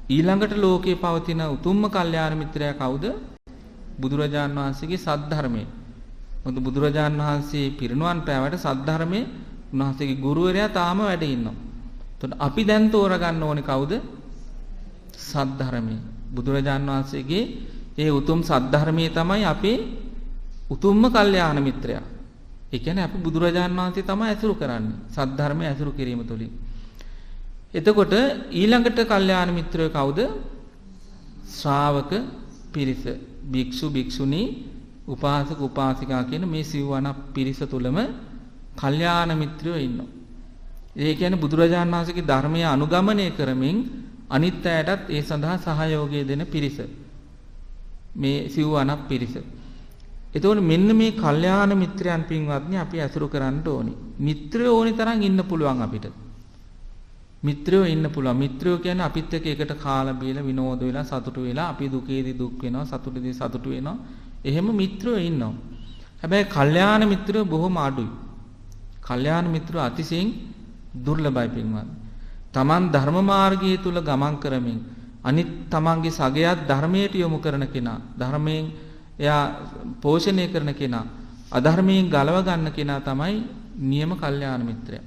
ඊළඟට ලෝකේ පවතින උතුම්ම කල්යාණ මිත්‍රයා කවුද? බුදුරජාණන් වහන්සේගේ සද්ධර්මයේ. මොකද බුදුරජාණන් වහන්සේ පිරිනුවන් පෑවට සද්ධර්මයේ උන්වහන්සේගේ ගුරුවරයා තාම වැඩ ඉන්නවා. එතකොට අපි දැන් තෝරගන්න ඕනේ කවුද? සද්ධර්මයේ. බුදුරජාණන් වහන්සේගේ ඒ උතුම් සද්ධර්මයේ තමයි අපේ උතුම්ම කල්යාණ මිත්‍රයා. ඒ කියන්නේ අපි බුදුරජාණන් වහන්සේ තමයි ඇසුරු කරන්නේ. සද්ධර්මයේ ඇසුරු කිරීම තුළින්. එතකොට ඊළඟට කල්යාණ මිත්‍රයෝ කවුද? ශ්‍රාවක පිරිස. භික්ෂු භික්ෂුණී උපාසක උපාසිකා කියන මේ සිව්වන පිරිස තුලම කල්යාණ මිත්‍රයෝ ඉන්නවා. ඒ කියන්නේ බුදුරජාණන් වහන්සේගේ ධර්මය අනුගමනය කරමින් අනිත් අයටත් ඒ සඳහා සහයෝගය දෙන පිරිස. මේ සිව්වන පිරිස. එතකොට මෙන්න මේ කල්යාණ මිත්‍රයන් පින්වත්නි අපි ඇසුරු කරන්න ඕනි. මිත්‍රයෝ ඕනි තරම් ඉන්න පුළුවන් අපිට. මිත්‍රයෝ ඉන්න පුළුවන්. මිත්‍රයෝ කියන්නේ අපිත් එක්ක එකට කාලා බීලා විනෝද වෙලා සතුටු වෙලා අපි දුකේදී දුක් වෙනවා සතුටේදී සතුටු වෙනවා. එහෙම මිත්‍රයෝ ඉන්නවා. හැබැයි කල්යාණ මිත්‍රයෝ බොහොම අඩුයි. කල්යාණ මිත්‍රයෝ අතිශයින් දුර්ලභයි පින්වත්. තමන් ධර්ම මාර්ගයේ තුල ගමන් කරමින් අනිත් තමන්ගේ සගයත් ධර්මයට යොමු කරන කෙනා, ධර්මයෙන් එයා පෝෂණය කරන කෙනා, අධර්මයෙන් ගලව ගන්න කෙනා තමයි නියම කල්යාණ මිත්‍රයා.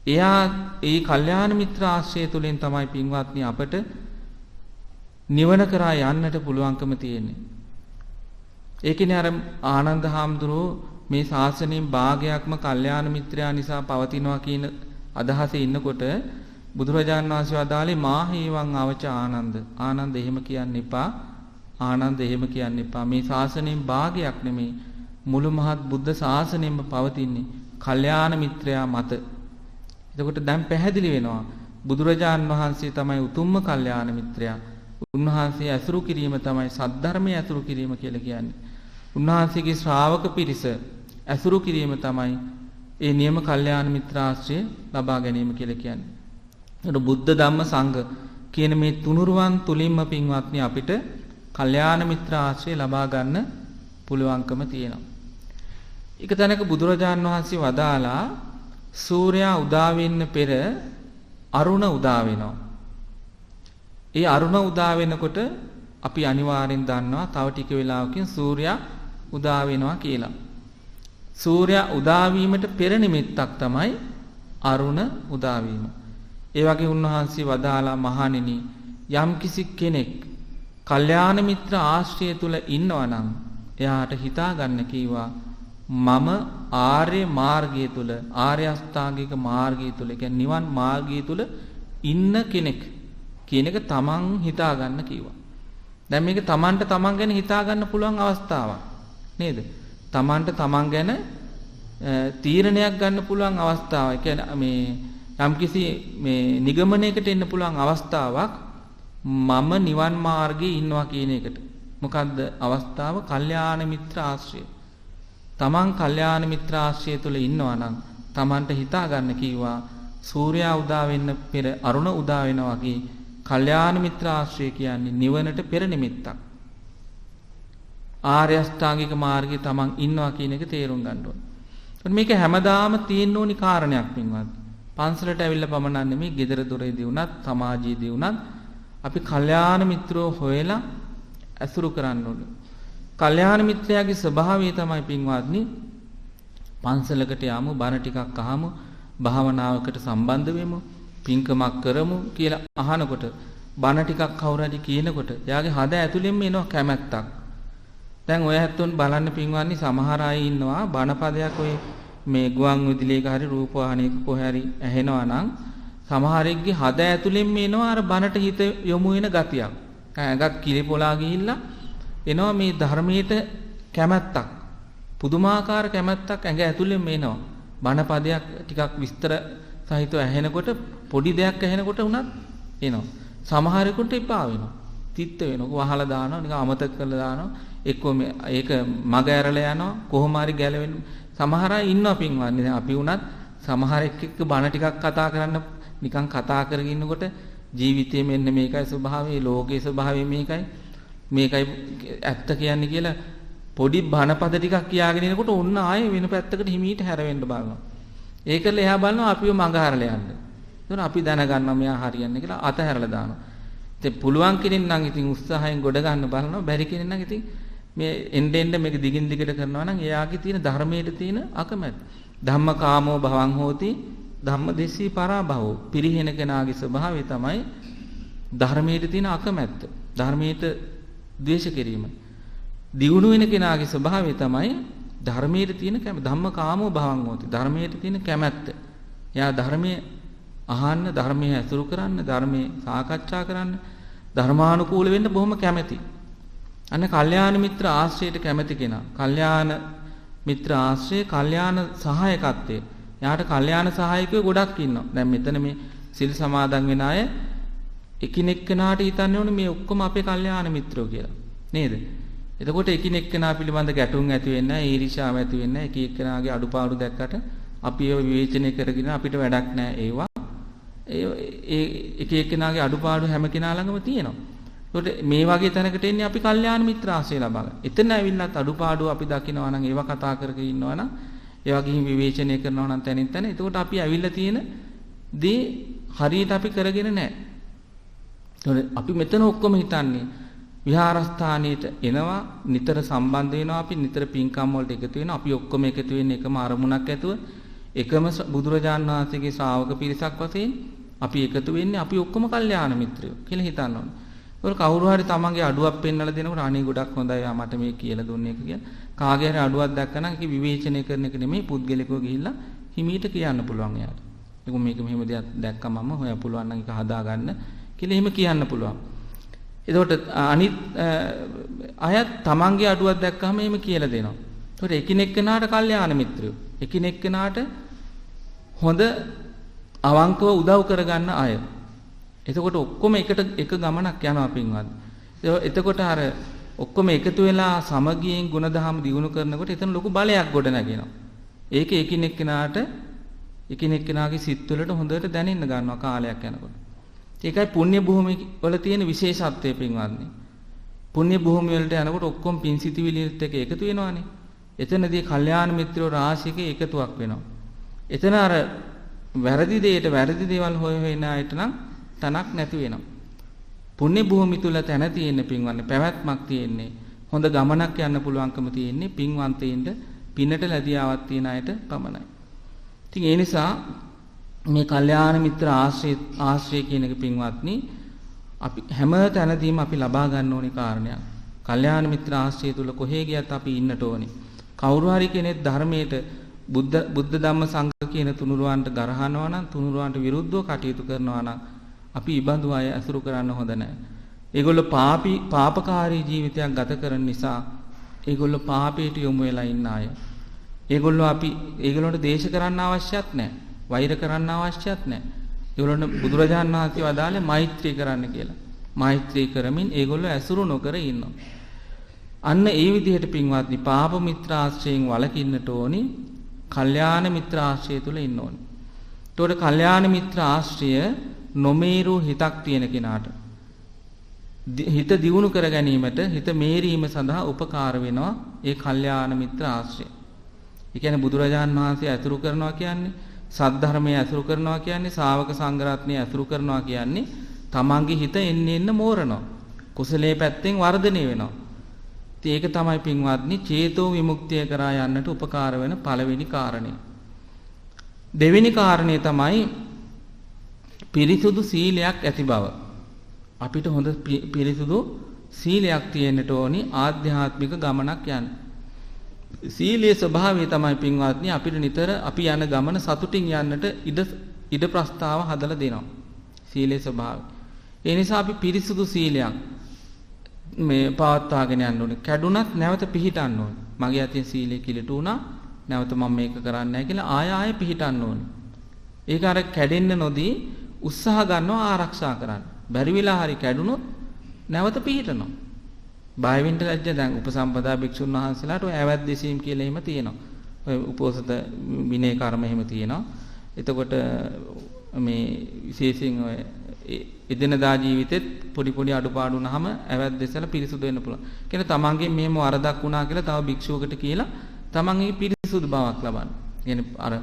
එයා ඒ කල්යාණ මිත්‍ර ආශ්‍රය තුලින් තමයි පින්වත්නි අපට නිවන කරා යන්නට පුළුවන්කම තියෙන්නේ. ඒකනේ අර ආනන්ද හාමුදුරුවෝ මේ ශාසනයෙන් භාගයක්ම කල්යාණ මිත්‍රයා නිසා පවතිනවා කියන අදහසේ ඉන්නකොට බුදුරජාණන් වහන්සේ වදාළේ මාහේවං අවච ආනන්ද. ආනන්ද එහෙම කියන්න එපා. ආනන්ද එහෙම කියන්න එපා. මේ ශාසනයෙන් භාගයක් නෙමේ මුළු මහත් බුද්ධ ශාසනයෙම පවතින්නේ කල්යාණ මිත්‍රයා මත. එතකොට දැන් පැහැදිලි වෙනවා බුදුරජාණන් වහන්සේ තමයි උතුම්ම කල්යාණ මිත්‍රයා. උන්වහන්සේ ඇසුරු කිරීම තමයි සද්ධර්මයේ ඇසුරු කිරීම කියලා කියන්නේ. උන්වහන්සේගේ ශ්‍රාවක පිරිස ඇසුරු කිරීම තමයි ඒ නියම කල්යාණ මිත්‍රාශ්‍රය ලබා ගැනීම කියලා කියන්නේ. ඒකට බුද්ධ ධම්ම සංඝ කියන මේ තුනුරුවන් තුලින්ම පින්වත්නි අපිට කල්යාණ මිත්‍රාශ්‍රය ලබා ගන්න පුළුවන්කම තියෙනවා. එක තැනක බුදුරජාණන් වහන්සේ වදාලා සූර්යයා උදා වෙන්න පෙර අරුණ උදා වෙනවා. ඒ අරුණ උදා වෙනකොට අපි අනිවාර්යෙන් දන්නවා තව ටික වෙලාවකින් සූර්යයා උදා වෙනවා කියලා. සූර්යයා උදා වීමට පෙර නිමිත්තක් තමයි අරුණ උදා වීම. ඒ වගේ උන්වහන්සේ වදාලා මහණෙනි යම්කිසි කෙනෙක් කල්යාණ මිත්‍ර ආශ්‍රය තුල ඉන්නවා නම් එයාට හිතා ගන්න කීවා මම ආර්ය මාර්ගය තුල ආර්ය අෂ්ටාංගික මාර්ගය තුල කියන්නේ නිවන් මාර්ගය තුල ඉන්න කෙනෙක් කියන එක තමන් හිතා ගන්න කිව්වා. දැන් මේක තමන්ට තමන් ගැන හිතා ගන්න පුළුවන් අවස්ථාවක් නේද? තමන්ට තමන් ගැන තීරණයක් ගන්න පුළුවන් අවස්ථාවක්. ඒ කියන්නේ මේ යම්කිසි මේ නිගමනයකට එන්න පුළුවන් අවස්ථාවක් මම නිවන් මාර්ගයේ ඉන්නවා කියන එකට. මොකද්ද අවස්ථාව? කල්යාණ මිත්‍ර ආශ්‍රය. තමන් කල්යාණ මිත්‍ර ආශ්‍රය තුල ඉන්නවා නම් තමන්ට හිතා ගන්න කිව්වා සූර්යයා උදා වෙන්න පෙර අරුණ උදා වෙනවා වගේ කල්යාණ මිත්‍ර ආශ්‍රය කියන්නේ නිවනට පෙර නිමිත්තක්. ආර්ය අෂ්ටාංගික මාර්ගයේ තමන් ඉන්නවා කියන එක තේරුම් ගන්න ඕනේ. මේක හැමදාම තියෙන්න ඕනි කාරණයක් පින්වත්. පන්සලට ඇවිල්ලා පමණක් නෙමෙයි, ගෙදර දොරේදී වුණත්, සමාජයේදී වුණත් අපි කල්යාණ මිත්‍රෝ හොයලා ඇසුරු කරන්න ඕනේ. කල්යාණ මිත්‍රයාගේ ස්වභාවය තමයි පින්වත්නි පන්සලකට යමු, බණ ටිකක් අහමු, භාවනාවකට සම්බන්ධ වෙමු, පින්කමක් කරමු කියලා අහනකොට බණ ටිකක් කවුරු හරි කියනකොට එයාගේ හද ඇතුළෙන්ම එනවා කැමැත්තක්. දැන් ඔය හැත්තොන් බලන්න පින්වත්නි සමහර අය ඉන්නවා බණ පදයක් ඔය මේ ගුවන් විදුලියක හරි රූප වාහනයක කොහේ හරි ඇහෙනවා නම් සමහරෙක්ගේ හද ඇතුළෙන්ම එනවා අර බණට හිත යොමු වෙන ගතියක්. ඇඟක් කිලිපොලා ගිහිල්ලා එනවා මේ ධර්මයට කැමැත්තක්. පුදුමාකාර කැමැත්තක් ඇඟ ඇතුළෙන්ම එනවා. බණ පදයක් ටිකක් විස්තර සහිතව ඇහෙනකොට පොඩි දෙයක් ඇහෙනකොට උනත් එනවා. සමහරෙකුට එපා වෙනවා. තිත්ත වෙනවා. වහලා දානවා, නිකන් අමතක කරලා දානවා. එක්කෝ ඒක මග ඇරලා යනවා. කොහොම හරි ගැලවෙන්න. සමහර අය ඉන්නවා පින්වන්නේ. දැන් අපි උනත් සමහරෙක් එක්ක බණ ටිකක් කතා කරන්න නිකන් කතා කරගෙන ඉන්නකොට ජීවිතයේ මෙන්න මේකයි ස්වභාවය, ලෝකයේ ස්වභාවය මේකයි. මේකයි ඇත්ත කියන්නේ කියලා පොඩි බණපද ටිකක් කියාගෙන ඉනකොට ඔන්න ආයේ වෙන පැත්තකට හිමීට හැරෙන්න බලනවා. ඒකල එහා බලනවා අපිව මඟ හරලා යන්න. එතන අපි දැනගන්නවා මෙයා හරියන්නේ කියලා අතහැරලා දානවා. ඉතින් පුළුවන් කෙනෙක් නම් ඉතින් උත්සාහයෙන් ගොඩ ගන්න බලනවා. බැරි කෙනෙක් නම් ඉතින් මේ එන්න මේක දිගින් දිගට කරනවා නම් එයාගේ තියෙන ධර්මයේ තියෙන අකමැත්ත. ධම්මකාමෝ භවං හෝති ධම්මදෙස්සී පරාභවෝ. පිරිහෙන කෙනාගේ ස්වභාවය තමයි ධර්මයේ තියෙන අකමැත්ත. ධර්මයට ද්වේෂ කිරීම. දියුණු වෙන කෙනාගේ ස්වභාවය තමයි ධර්මයේ තියෙන කැමැත්ත. ධම්මකාමෝ භවං හෝති. ධර්මයේ තියෙන කැමැත්ත. එයා ධර්මයේ අහන්න, ධර්මයේ ඇසුරු කරන්න, ධර්මයේ සාකච්ඡා කරන්න, ධර්මානුකූල වෙන්න බොහොම කැමැති. අන්න කල්යාණ මිත්‍ර ආශ්‍රයයට කැමැති කෙනා. කල්යාණ මිත්‍ර ආශ්‍රය, කල්යාණ සහායකත්වය. යාට කල්යාණ සහායකයෝ ගොඩක් ඉන්නවා. දැන් මෙතන මේ සිල් සමාදන් වෙන අය එකිනෙක කෙනාට හිතන්න ඕනේ මේ ඔක්කොම අපේ කල්යාණ මිත්‍රයෝ කියලා. නේද? එතකොට එකිනෙක කෙනා පිළිබඳ ගැටුම් ඇති වෙන්නේ නැහැ, ඊර්ෂ්‍යාව ඇති වෙන්නේ නැහැ. එක එක්කෙනාගේ අඩුපාඩු දැක්කට අපි ඒව විවේචනය කරගෙන අපිට වැඩක් නැහැ ඒවා. ඒ එක එක්කෙනාගේ අඩුපාඩු හැම කෙනා ළඟම තියෙනවා. ඒකට මේ වගේ තැනකට එන්නේ අපි කල්යාණ මිත්‍ර ආශ්‍රය ලබා ගන්න. එතන ඇවිල්ලත් අඩුපාඩු අපි දකිනවා නම් ඒවා කතා කරගෙන ඉන්නවා නම් ඒවා ගිහින් විවේචනය කරනවා නම් තැනින් තැන. එතකොට අපි ඇවිල්ලා තියෙන දේ හරියට අපි කරගෙන නැහැ. ඒකට අපි මෙතන ඔක්කොම හිතන්නේ විහාරස්ථානයට එනවා, නිතර සම්බන්ධ වෙනවා, අපි නිතර පින්කම් වලට එකතු වෙනවා, අපි ඔක්කොම එකතු වෙන්නේ එකම අරමුණක් ඇතුව, එකම බුදුරජාණන් වහන්සේගේ ශ්‍රාවක පිරිසක් වශයෙන් අපි එකතු වෙන්නේ, අපි ඔක්කොම කල්යාණ මිත්‍රයෝ කියලා හිතන්න ඕනේ. ඒක කවුරු හරි තමන්ගේ අඩුවක් පෙන්වලා දෙනකොට අනේ ගොඩක් හොඳයි මට මේ කියලා දුන්නේ කියලා. කාගේ හරි අඩුවක් දැක්කනම් ඒක විවේචනය කරන එක නෙමෙයි, පුද්ගලිකව ගිහිල්ලා හිමීට කියන්න පුළුවන් එයාට. ඒක මේක මෙහෙම දෙයක් දැක්කම මම හොය පුළුවන් නම් ඒක හදා ගන්න කියලා එහෙම කියන්න පුළුවන්. එතකොට අනිත් අයත් තමන්ගේ අඩුවක් දැක්කම එහෙම කියලා දෙනවා. ඒකට එකිනෙක කෙනාට කල්යාණ මිත්‍රයෝ. එකිනෙක කෙනාට හොඳ අවංකව උදව් කරගන්න අය. එතකොට ඔක්කොම එක ගමනක් යනවා පින්වත්. එතකොට අර ඔක්කොම එකතු වෙලා සමගියෙන් ගුණධම් දියුණු කරනකොට එතන ලොකු බලයක් ගොඩ නැගෙනවා. ඒක එකිනෙක කෙනාගේ සිත් වලට හොඳට දැනෙන්න ගන්නවා කාලයක් යනකොට. ඒකයි පුණ්‍ය භූමිය වල තියෙන විශේෂත්වය පින්වත්නි. පුණ්‍ය භූමිය වලට යනකොට ඔක්කොම පින් සිතිවිලිත් එක්ක එකතු වෙනවානේ. එතනදී කල්යාණ මිත්‍රයෝ රාශියක එකතුවක් වෙනවා. එතන අර වැරදි දේවල් හොය හොයන අයට නම් තනක් නැති වෙනවා. පුණ්‍ය භූමි තුල තැන තියෙන පින්වත්නි පැවැත්මක් තියෙන්නේ. හොඳ ගමනක් යන්න පුළුවන්කම තියෙන්නේ පින්වන්තයින්ට, පිනට ලැබියාවක් තියෙන අයට පමණයි. ඉතින් ඒ නිසා මේ කල්යාණ මිත්‍ර ආශ්‍රය කියන එක පින්වත්නි අපි හැම තැනදීම අපි ලබා ගන්න ඕනේ කාරණයක්. කල්යාණ මිත්‍ර ආශ්‍රය තුල කොහේ ගියත් අපි ඉන්නට ඕනේ. කවුරු හරි කෙනෙක් ධර්මයට බුද්ධ ධම්ම සංඝ කියන තුනුරුවන්ට ගරහනවා නම්, තුනුරුවන්ට විරුද්ධව කටයුතු කරනවා නම් අපි ඊබඳු අය අසුරු කරන්න හොඳ නැහැ. ඒගොල්ලෝ පාපකාරී ජීවිතයක් ගත කරන නිසා ඒගොල්ලෝ පාපයට යොමු වෙලා ඉන්න අය. ඒගොල්ලන්ට දේශ කරන්න අවශ්‍යත් නැහැ. වෛර කරන්න අවශ්‍යත් නැහැ. ඒගොල්ලන්ට බුදුරජාණන් වහන්සේ වදාළේ මෛත්‍රී කරන්න කියලා. මෛත්‍රී කරමින් ඒගොල්ලෝ ඇසුරු නොකර ඉන්නවා. අන්න ඒ විදිහට පින්වත්නි පාප මිත්‍ර ආශ්‍රයෙන් වළකින්නට ඕනි. කල්යාණ මිත්‍ර ආශ්‍රය තුල ඉන්න ඕනි. ඒතකොට කල්යාණ මිත්‍ර ආශ්‍රය නොමේරු හිතක් තියෙන කෙනාට හිත දියුණු කර ගැනීමට, හිත මේරීම සඳහා උපකාර වෙනවා ඒ කල්යාණ මිත්‍ර ආශ්‍රය. ඒ කියන්නේ බුදුරජාණන් වහන්සේ ඇසුරු කරනවා කියන්නේ, සද්ධර්මයේ ඇසුරු කරනවා කියන්නේ, ශාවක සංඝරත්නය ඇසුරු කරනවා කියන්නේ තමන්ගේ හිත එන්න මෝරනවා. කුසලයේ පැත්තෙන් වර්ධනය වෙනවා. ඉතින් ඒක තමයි පින්වත්නි චේතෝ විමුක්තිය කරා යන්නට උපකාර වෙන පළවෙනි කාරණය. දෙවෙනි කාරණය තමයි පිරිසුදු සීලයක් ඇති බව. අපිට හොඳ පිරිසුදු සීලයක් තියෙන්නට ඕනි ආධ්‍යාත්මික ගමනක් යන්න. සීලයේ ස්වභාවය තමයි පින්වත්නි අපිට නිතර අපි යන ගමන සතුටින් යන්නට ඉඩ ප්‍රස්තාව හදලා දෙනවා. සීලයේ ස්වභාවය. ඒ නිසා අපි පිරිසුදු සීලයක් මේ පවත්වාගෙන යන්න ඕනේ. කැඩුනත් නැවත පිහිටන්න ඕනේ. මගේ අතින් සීලය කිලිටු වුණා, නැවත මම මේක කරන්නේ නැහැ කියලා ආය පිහිටන්න ඕනේ. ඒක අර කැඩෙන්න නොදී උත්සාහ ගන්නවා ආරක්ෂා කරන්න. බැරි වෙලා හරි කැඩුනොත් නැවත පිහිටනවා. බය වෙන්න ලැජ්ජ දැන් උපසම්පදා භික්ෂුන් වහන්සේලාට ඔය ඇවත් දෙසීම් කියලා එහෙම තියෙනවා. ඔය උපෝසත විනය කර්ම එහෙම තියෙනවා. එතකොට මේ විශේෂයෙන් ඔය එදිනදා ජීවිතෙත් පොඩි පොඩි අඩුපාඩු වුනහම ඇවත් දෙසලා පිරිසුදු වෙන්න පුළුවන්. කියන තමන්ගෙන් මෙහෙම වරදක් වුණා කියලා තව භික්ෂුවකට කියලා තමන් ඒ පිරිසුදු බවක් ලබන්න. කියන්නේ අර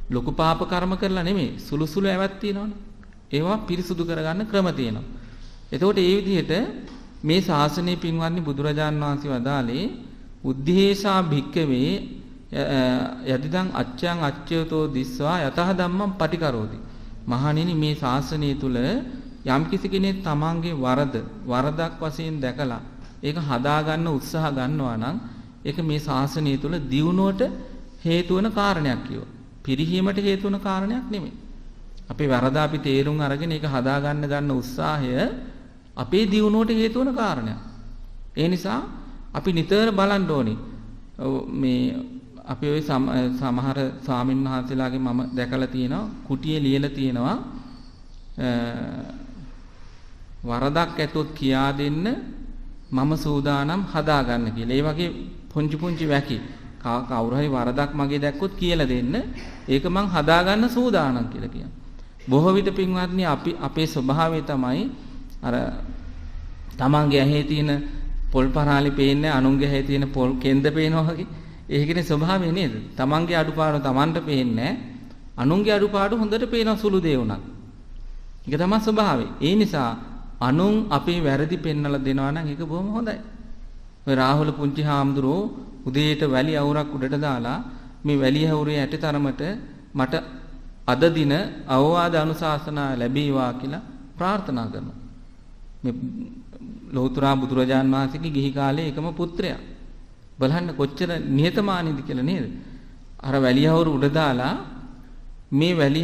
ලොකු පාප කර්ම කරලා නෙමෙයි සුළු සුළු ඇවත් තියෙනවනේ. ඒවා පිරිසුදු කරගන්න ක්‍රම තියෙනවා. එතකොට මේ විදිහට මේ ශාසනයේ පින්වත්නි බුදුරජාන් වහන්සේ වදාළේ උද්ධේශා භික්කවේ යදිදං අච්ඡයන් අච්ඡයතෝ දිස්වා යතහ ධම්මං පටිකරෝති. මහණෙනි මේ ශාසනය තුල යම් කිසි කෙනෙක් තමන්ගේ වරදක් වශයෙන් දැකලා ඒක හදාගන්න උත්සාහ ගන්නවා නම් ඒක මේ ශාසනය තුල දියුණුවට හේතු වෙන කාරණයක් කියව. පිරිහීමට හේතු වෙන කාරණයක් නෙමෙයි. අපේ වරද අපි තේරුම් අරගෙන ඒක හදාගන්න ගන්න උත්සාහය අපේ දියුණුවට හේතු වෙන කාරණයක්. ඒ නිසා අපි නිතර බලන්න ඕනේ. මේ අපි ওই සමහර ස්වාමීන් වහන්සේලාගේ මම දැකලා තියෙනවා කුටියේ ලියලා තියෙනවා වරදක් ඇතොත් කියා දෙන්න මම සූදානම් හදාගන්න කියලා. ඒ වගේ පුංචි පුංචි වැකි කවුරු හරි වරදක් මගේ දැක්කොත් කියලා දෙන්න ඒක මං හදාගන්න සූදානම් කියලා කියනවා. බොහෝ විට පින්වත්නි අපේ ස්වභාවය තමයි අර තමන්ගේ ඇහි තියෙන පොල් පරාලි පේන්නේ අනුන්ගේ ඇහි තියෙන පොල් කෙන්ද පේනවා වගේ. ඒකනේ ස්වභාවය නේද? තමන්ගේ අඩුපාඩු තමන්ට පේන්නේ අනුන්ගේ අඩුපාඩු හොඳට පේන සුළු දේ උනක්. ඒක තමයි ස්වභාවය. ඒ නිසා අනුන් අපේ වැරදි පෙන්වලා දෙනවා නම් ඒක බොහොම හොඳයි. ඔය රාහුල පුංචි හාමුදුරුවෝ උදේට වැලි අවුරක් උඩට දාලා මේ වැලි අවුරේ ඇටතරමට මට අද දින අවවාද අනුශාසනා ලැබේවා කියලා ප්‍රාර්ථනා කරනවා. මේ ලෞතර බුදුරජාන් වහන්සේගේ ගිහි කාලේ එකම පුත්‍රයා. බලන්න කොච්චර නිහතමානීද කියලා නේද? අර වැලි අවුර උඩ දාලා මේ වැලි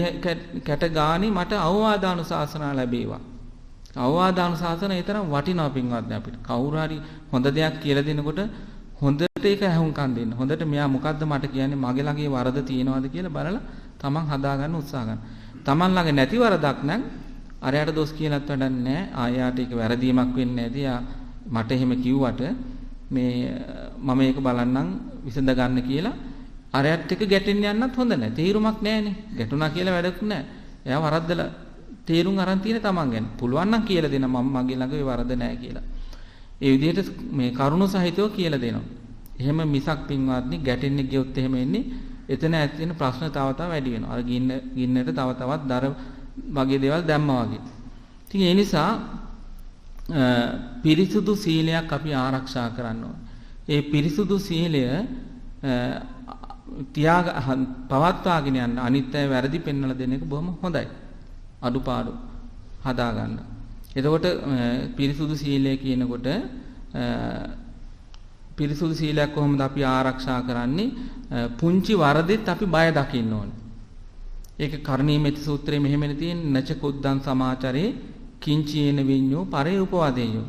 කැට ගානේ මට අවවාද අනුශාසනා ලැබේවා. අවවාද අනුශාසන ඒ තරම් වටිනවා පින්වත්නි අපිට. කවුරු හරි හොඳ දෙයක් කියලා දෙනකොට හොඳට ඒක ඇහුම්කන් දෙන්න. හොඳට මෙයා මොකද්ද මට කියන්නේ මගේ ළඟේ වරද තියෙනවද කියලා බලලා තමන් හදාගන්න උත්සාහ ගන්න. තමන් ළඟ නැති වරදක් නම් අරයට දොස් කියලාත් වැඩක් නැහැ. ආයාට ඒක වැරදීමක් වෙන්නේ නැති. මට එහෙම කිව්වට මේ මම ඒක බලන්නම් විසඳ ගන්න කියලා අරයට එක ගැටෙන්න යන්නත් හොඳ නැහැ. තීරුමක් නැහැනේ. ගැටුණා කියලා වැඩක් නැහැ. එයා වරද්දලා තීරුම් අරන් තියෙන තමන් ගැන. පුළුවන් නම් කියලා දෙන්න මම මගේ ළඟ ඒ වරද නැහැ කියලා. ඒ විදිහට මේ කරුණ සහිතව කියලා දෙනවා. එහෙම මිසක් පින්වත්නි ගැටෙන්න ගියොත් එහෙම එන්නේ එතන ඇති වෙන ප්‍රශ්න තව තව වැඩි වෙනවා. අර ගින්නට තව තවත් දර වගේ දේවල් දැම්මා වගේ. ඉතින් ඒ නිසා පිරිසුදු සීලයක් අපි ආරක්ෂා කරන්න ඕනේ. ඒ පිරිසුදු සීලය පවත්වාගෙන යන්න අනිත් අය වැරදි පෙන්වලා දෙන එක බොහොම හොඳයි. අඩුපාඩු හදාගන්න. එතකොට පිරිසුදු සීලය කියනකොට පිරිසුදු සීලයක් කොහොමද අපි ආරක්ෂා කරන්නේ? පුංචි වරදෙත් අපි බය දකින්න ඕනේ. ඒක කරණීයමෙති සූත්‍රයේ මෙහෙමනේ තියෙන්නේ නච කුද්දං සමාචරේ කිංචීන විඤ්ඤෝ පරේ උපවාදේයෝ.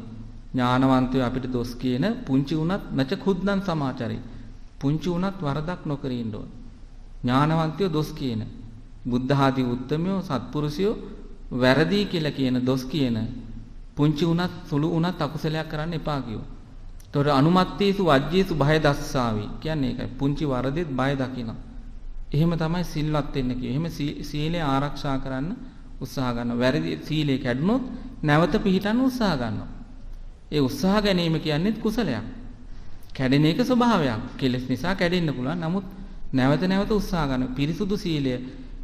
ඥානවන්තයෝ අපිට දොස් කියන පුංචි උනත් නච කුද්දං සමාචරේ. පුංචි උනත් වරදක් නොකර ඉන්න ඕනේ. ඥානවන්තයෝ දොස් කියන බුද්ධ ආදී උත්තමයෝ සත්පුරුෂයෝ වැරදි කියලා කියන දොස් කියන පුංචි උනත් සුළු උනත් අකුසලයක් කරන්න එපා කියෝ. ඒතොර අනුමත්තේසු වජ්ජේසු බය දස්සාවි කියන්නේ ඒකයි. පුංචි වරදෙත් බය දකින්න. එහෙම තමයි සිල්වත් වෙන්න කියේ. එහෙම සීලය ආරක්ෂා කරන්න උත්සාහ ගන්නවා. වැරදි සීලය කැඩුනොත් නැවත පිහිටන්න උත්සාහ ගන්නවා. ඒ උත්සාහ ගැනීම කියන්නේ කුසලයක්. කැඩෙන එක ස්වභාවයක්. කෙලෙස් නිසා කැඩෙන්න පුළුවන්. නමුත් නැවත නැවත උත්සාහ ගන්න. පිරිසුදු සීලය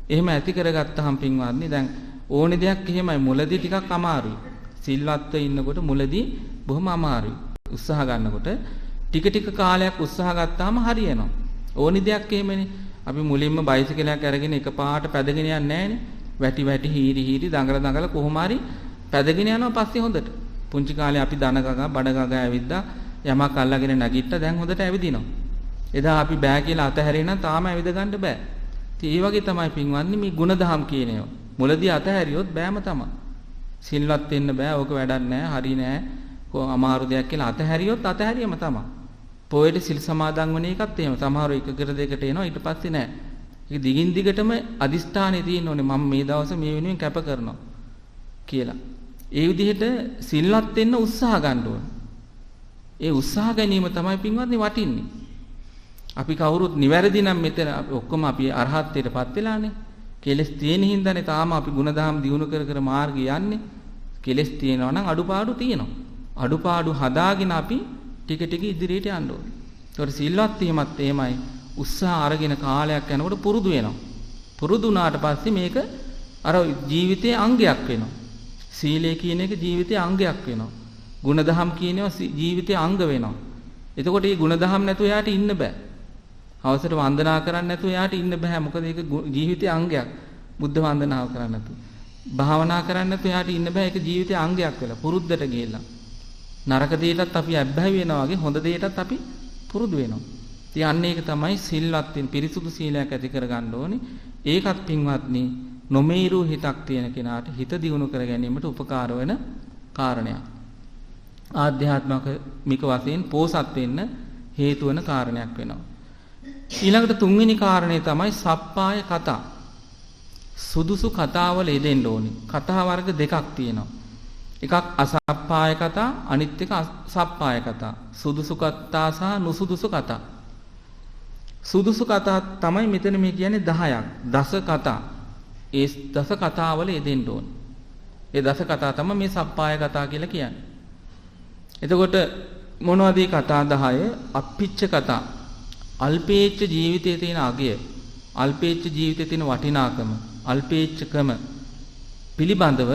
එහෙම ඇති කරගත්තාම පින්වත්නි දැන් ඕනේ දෙයක් එහෙමයි මුලදී ටිකක් අමාරුයි. සිල්වත්ව ඉන්නකොට මුලදී බොහොම අමාරුයි. උත්සාහ ගන්නකොට ටික ටික කාලයක් උත්සාහ ගත්තාම හරියනවා. ඕනේ දෙයක් එහෙමනේ. අපි මුලින්ම බයිසිකලයක් අරගෙන එකපාරට පැදගෙන යන්නේ නැහනේ. වැටි වැටි හීරි හීරි දඟල කොහොම හරි පැදගෙන යනවා පස්සේ හොඳට. පුංචි කාලේ අපි දන ගගා බඩ ගගා ඇවිද්දා යමක් අල්ලගෙන නැගිට්ටා දැන් හොඳට ඇවිදිනවා. එදා අපි බෑ කියලා අතහැරෙන්න තාම ඇවිද ගන්න බෑ. ඉතින් ඒ වගේ තමයි පින්වත්නි මේ ಗುಣධම් කියන ඒවා. මුලදී අතහැරියොත් බෑම තමයි. සිල්වත් වෙන්න බෑ. ඕක වැඩක් නෑ. හරි නෑ. අමාරු දෙයක් කියලා අතහැරියොත් අතහැරියම තමයි. පොයට සිල් සමාදන් වෙන එකත් එහෙම. සමහරව එකකට දෙකට එනවා ඊට පස්සේ නෑ. ඒක දිගින් දිගටම අදිස්ථානේ තියෙන්න ඕනේ මම මේ දවසේ මේ වෙනුවෙන් කැප කරනවා කියලා. ඒ විදිහට සිල්වත් වෙන්න උත්සාහ ගන්න ඕනේ. ඒ උත්සාහ ගැනීම තමයි පින්වත්නි වටින්නේ. අපි කවුරුත් නිවැරදි නම් මෙතන ඔක්කොම අපි අරහත්ත්වයටපත් වෙලානේ. කෙලස් තියෙන හින්දානේ තාම අපි ಗುಣධම් දියුණු කර කර මාර්ගය යන්නේ. කෙලස් තියෙනවා නම් අඩුපාඩු තියෙනවා. අඩුපාඩු හදාගෙන අපි ටික ටික ඉදිරියට යන්න ඕනේ. ඒතකොට සිල්වත් වීමත් එහෙමයි. උත්සාහ අරගෙන කාලයක් යනකොට පුරුදු වෙනවා. පුරුදු වුණාට පස්සේ මේක අර ජීවිතයේ අංගයක් වෙනවා. සීලය කියන එක ජීවිතයේ අංගයක් වෙනවා. ගුණධම් කියනවා ජීවිතයේ අංග වෙනවා. එතකොට මේ ගුණධම් නැතුව යාට ඉන්න බෑ. අවසර වන්දනා කරන්න නැතුව යාට ඉන්න බෑ. මොකද ඒක ජීවිතයේ අංගයක්. බුද්ධ වන්දනාව කරන්න නැතුව. භාවනා කරන්න නැතුව යාට ඉන්න බෑ. ඒක ජීවිතයේ අංගයක් වෙලා පුරුද්දට ගියලා. නරක දෙයටත් අපි අබ්බැහි වෙනවා වගේ හොඳ දෙයටත් අපි පුරුදු වෙනවා. ඉතින් අන්න ඒක තමයි සිල්වත් වෙන පිරිසුදු සීලයක් ඇති කරගන්න ඕනේ. ඒකත් පින්වත්නි නොමේරු හිතක් තියෙන කෙනාට හිත දියුණු කර ගැනීමට උපකාර වෙන කාරණයක්. ආධ්‍යාත්මික වශයෙන් පෝසත් වෙන්න හේතු වෙන කාරණයක් වෙනවා. ඊළඟට තුන්වෙනි කාරණේ තමයි සප්පාය කතා. සුදුසු කතාවල යෙදෙන්න ඕනේ. කතා වර්ග දෙකක් තියෙනවා. එකක් අසප්පාය කතා, අනිත් එක සප්පාය කතා. සුදුසු කතා සහ නුසුදුසු කතා. සුදුසු කතා තමයි මෙතන මේ කියන්නේ 10ක්. දස කතා. ඒ දස කතාවල යෙදෙන්න ඕනේ. ඒ දස කතා තමයි මේ සප්පාය කතා කියලා කියන්නේ. එතකොට මොනවද මේ කතා 10? අප්පිච්ච කතා. අල්පේච්ඡ ජීවිතයේ තියෙන අගය, අල්පේච්ඡ ජීවිතයේ තියෙන වටිනාකම, අල්පේච්ඡකම පිළිබඳව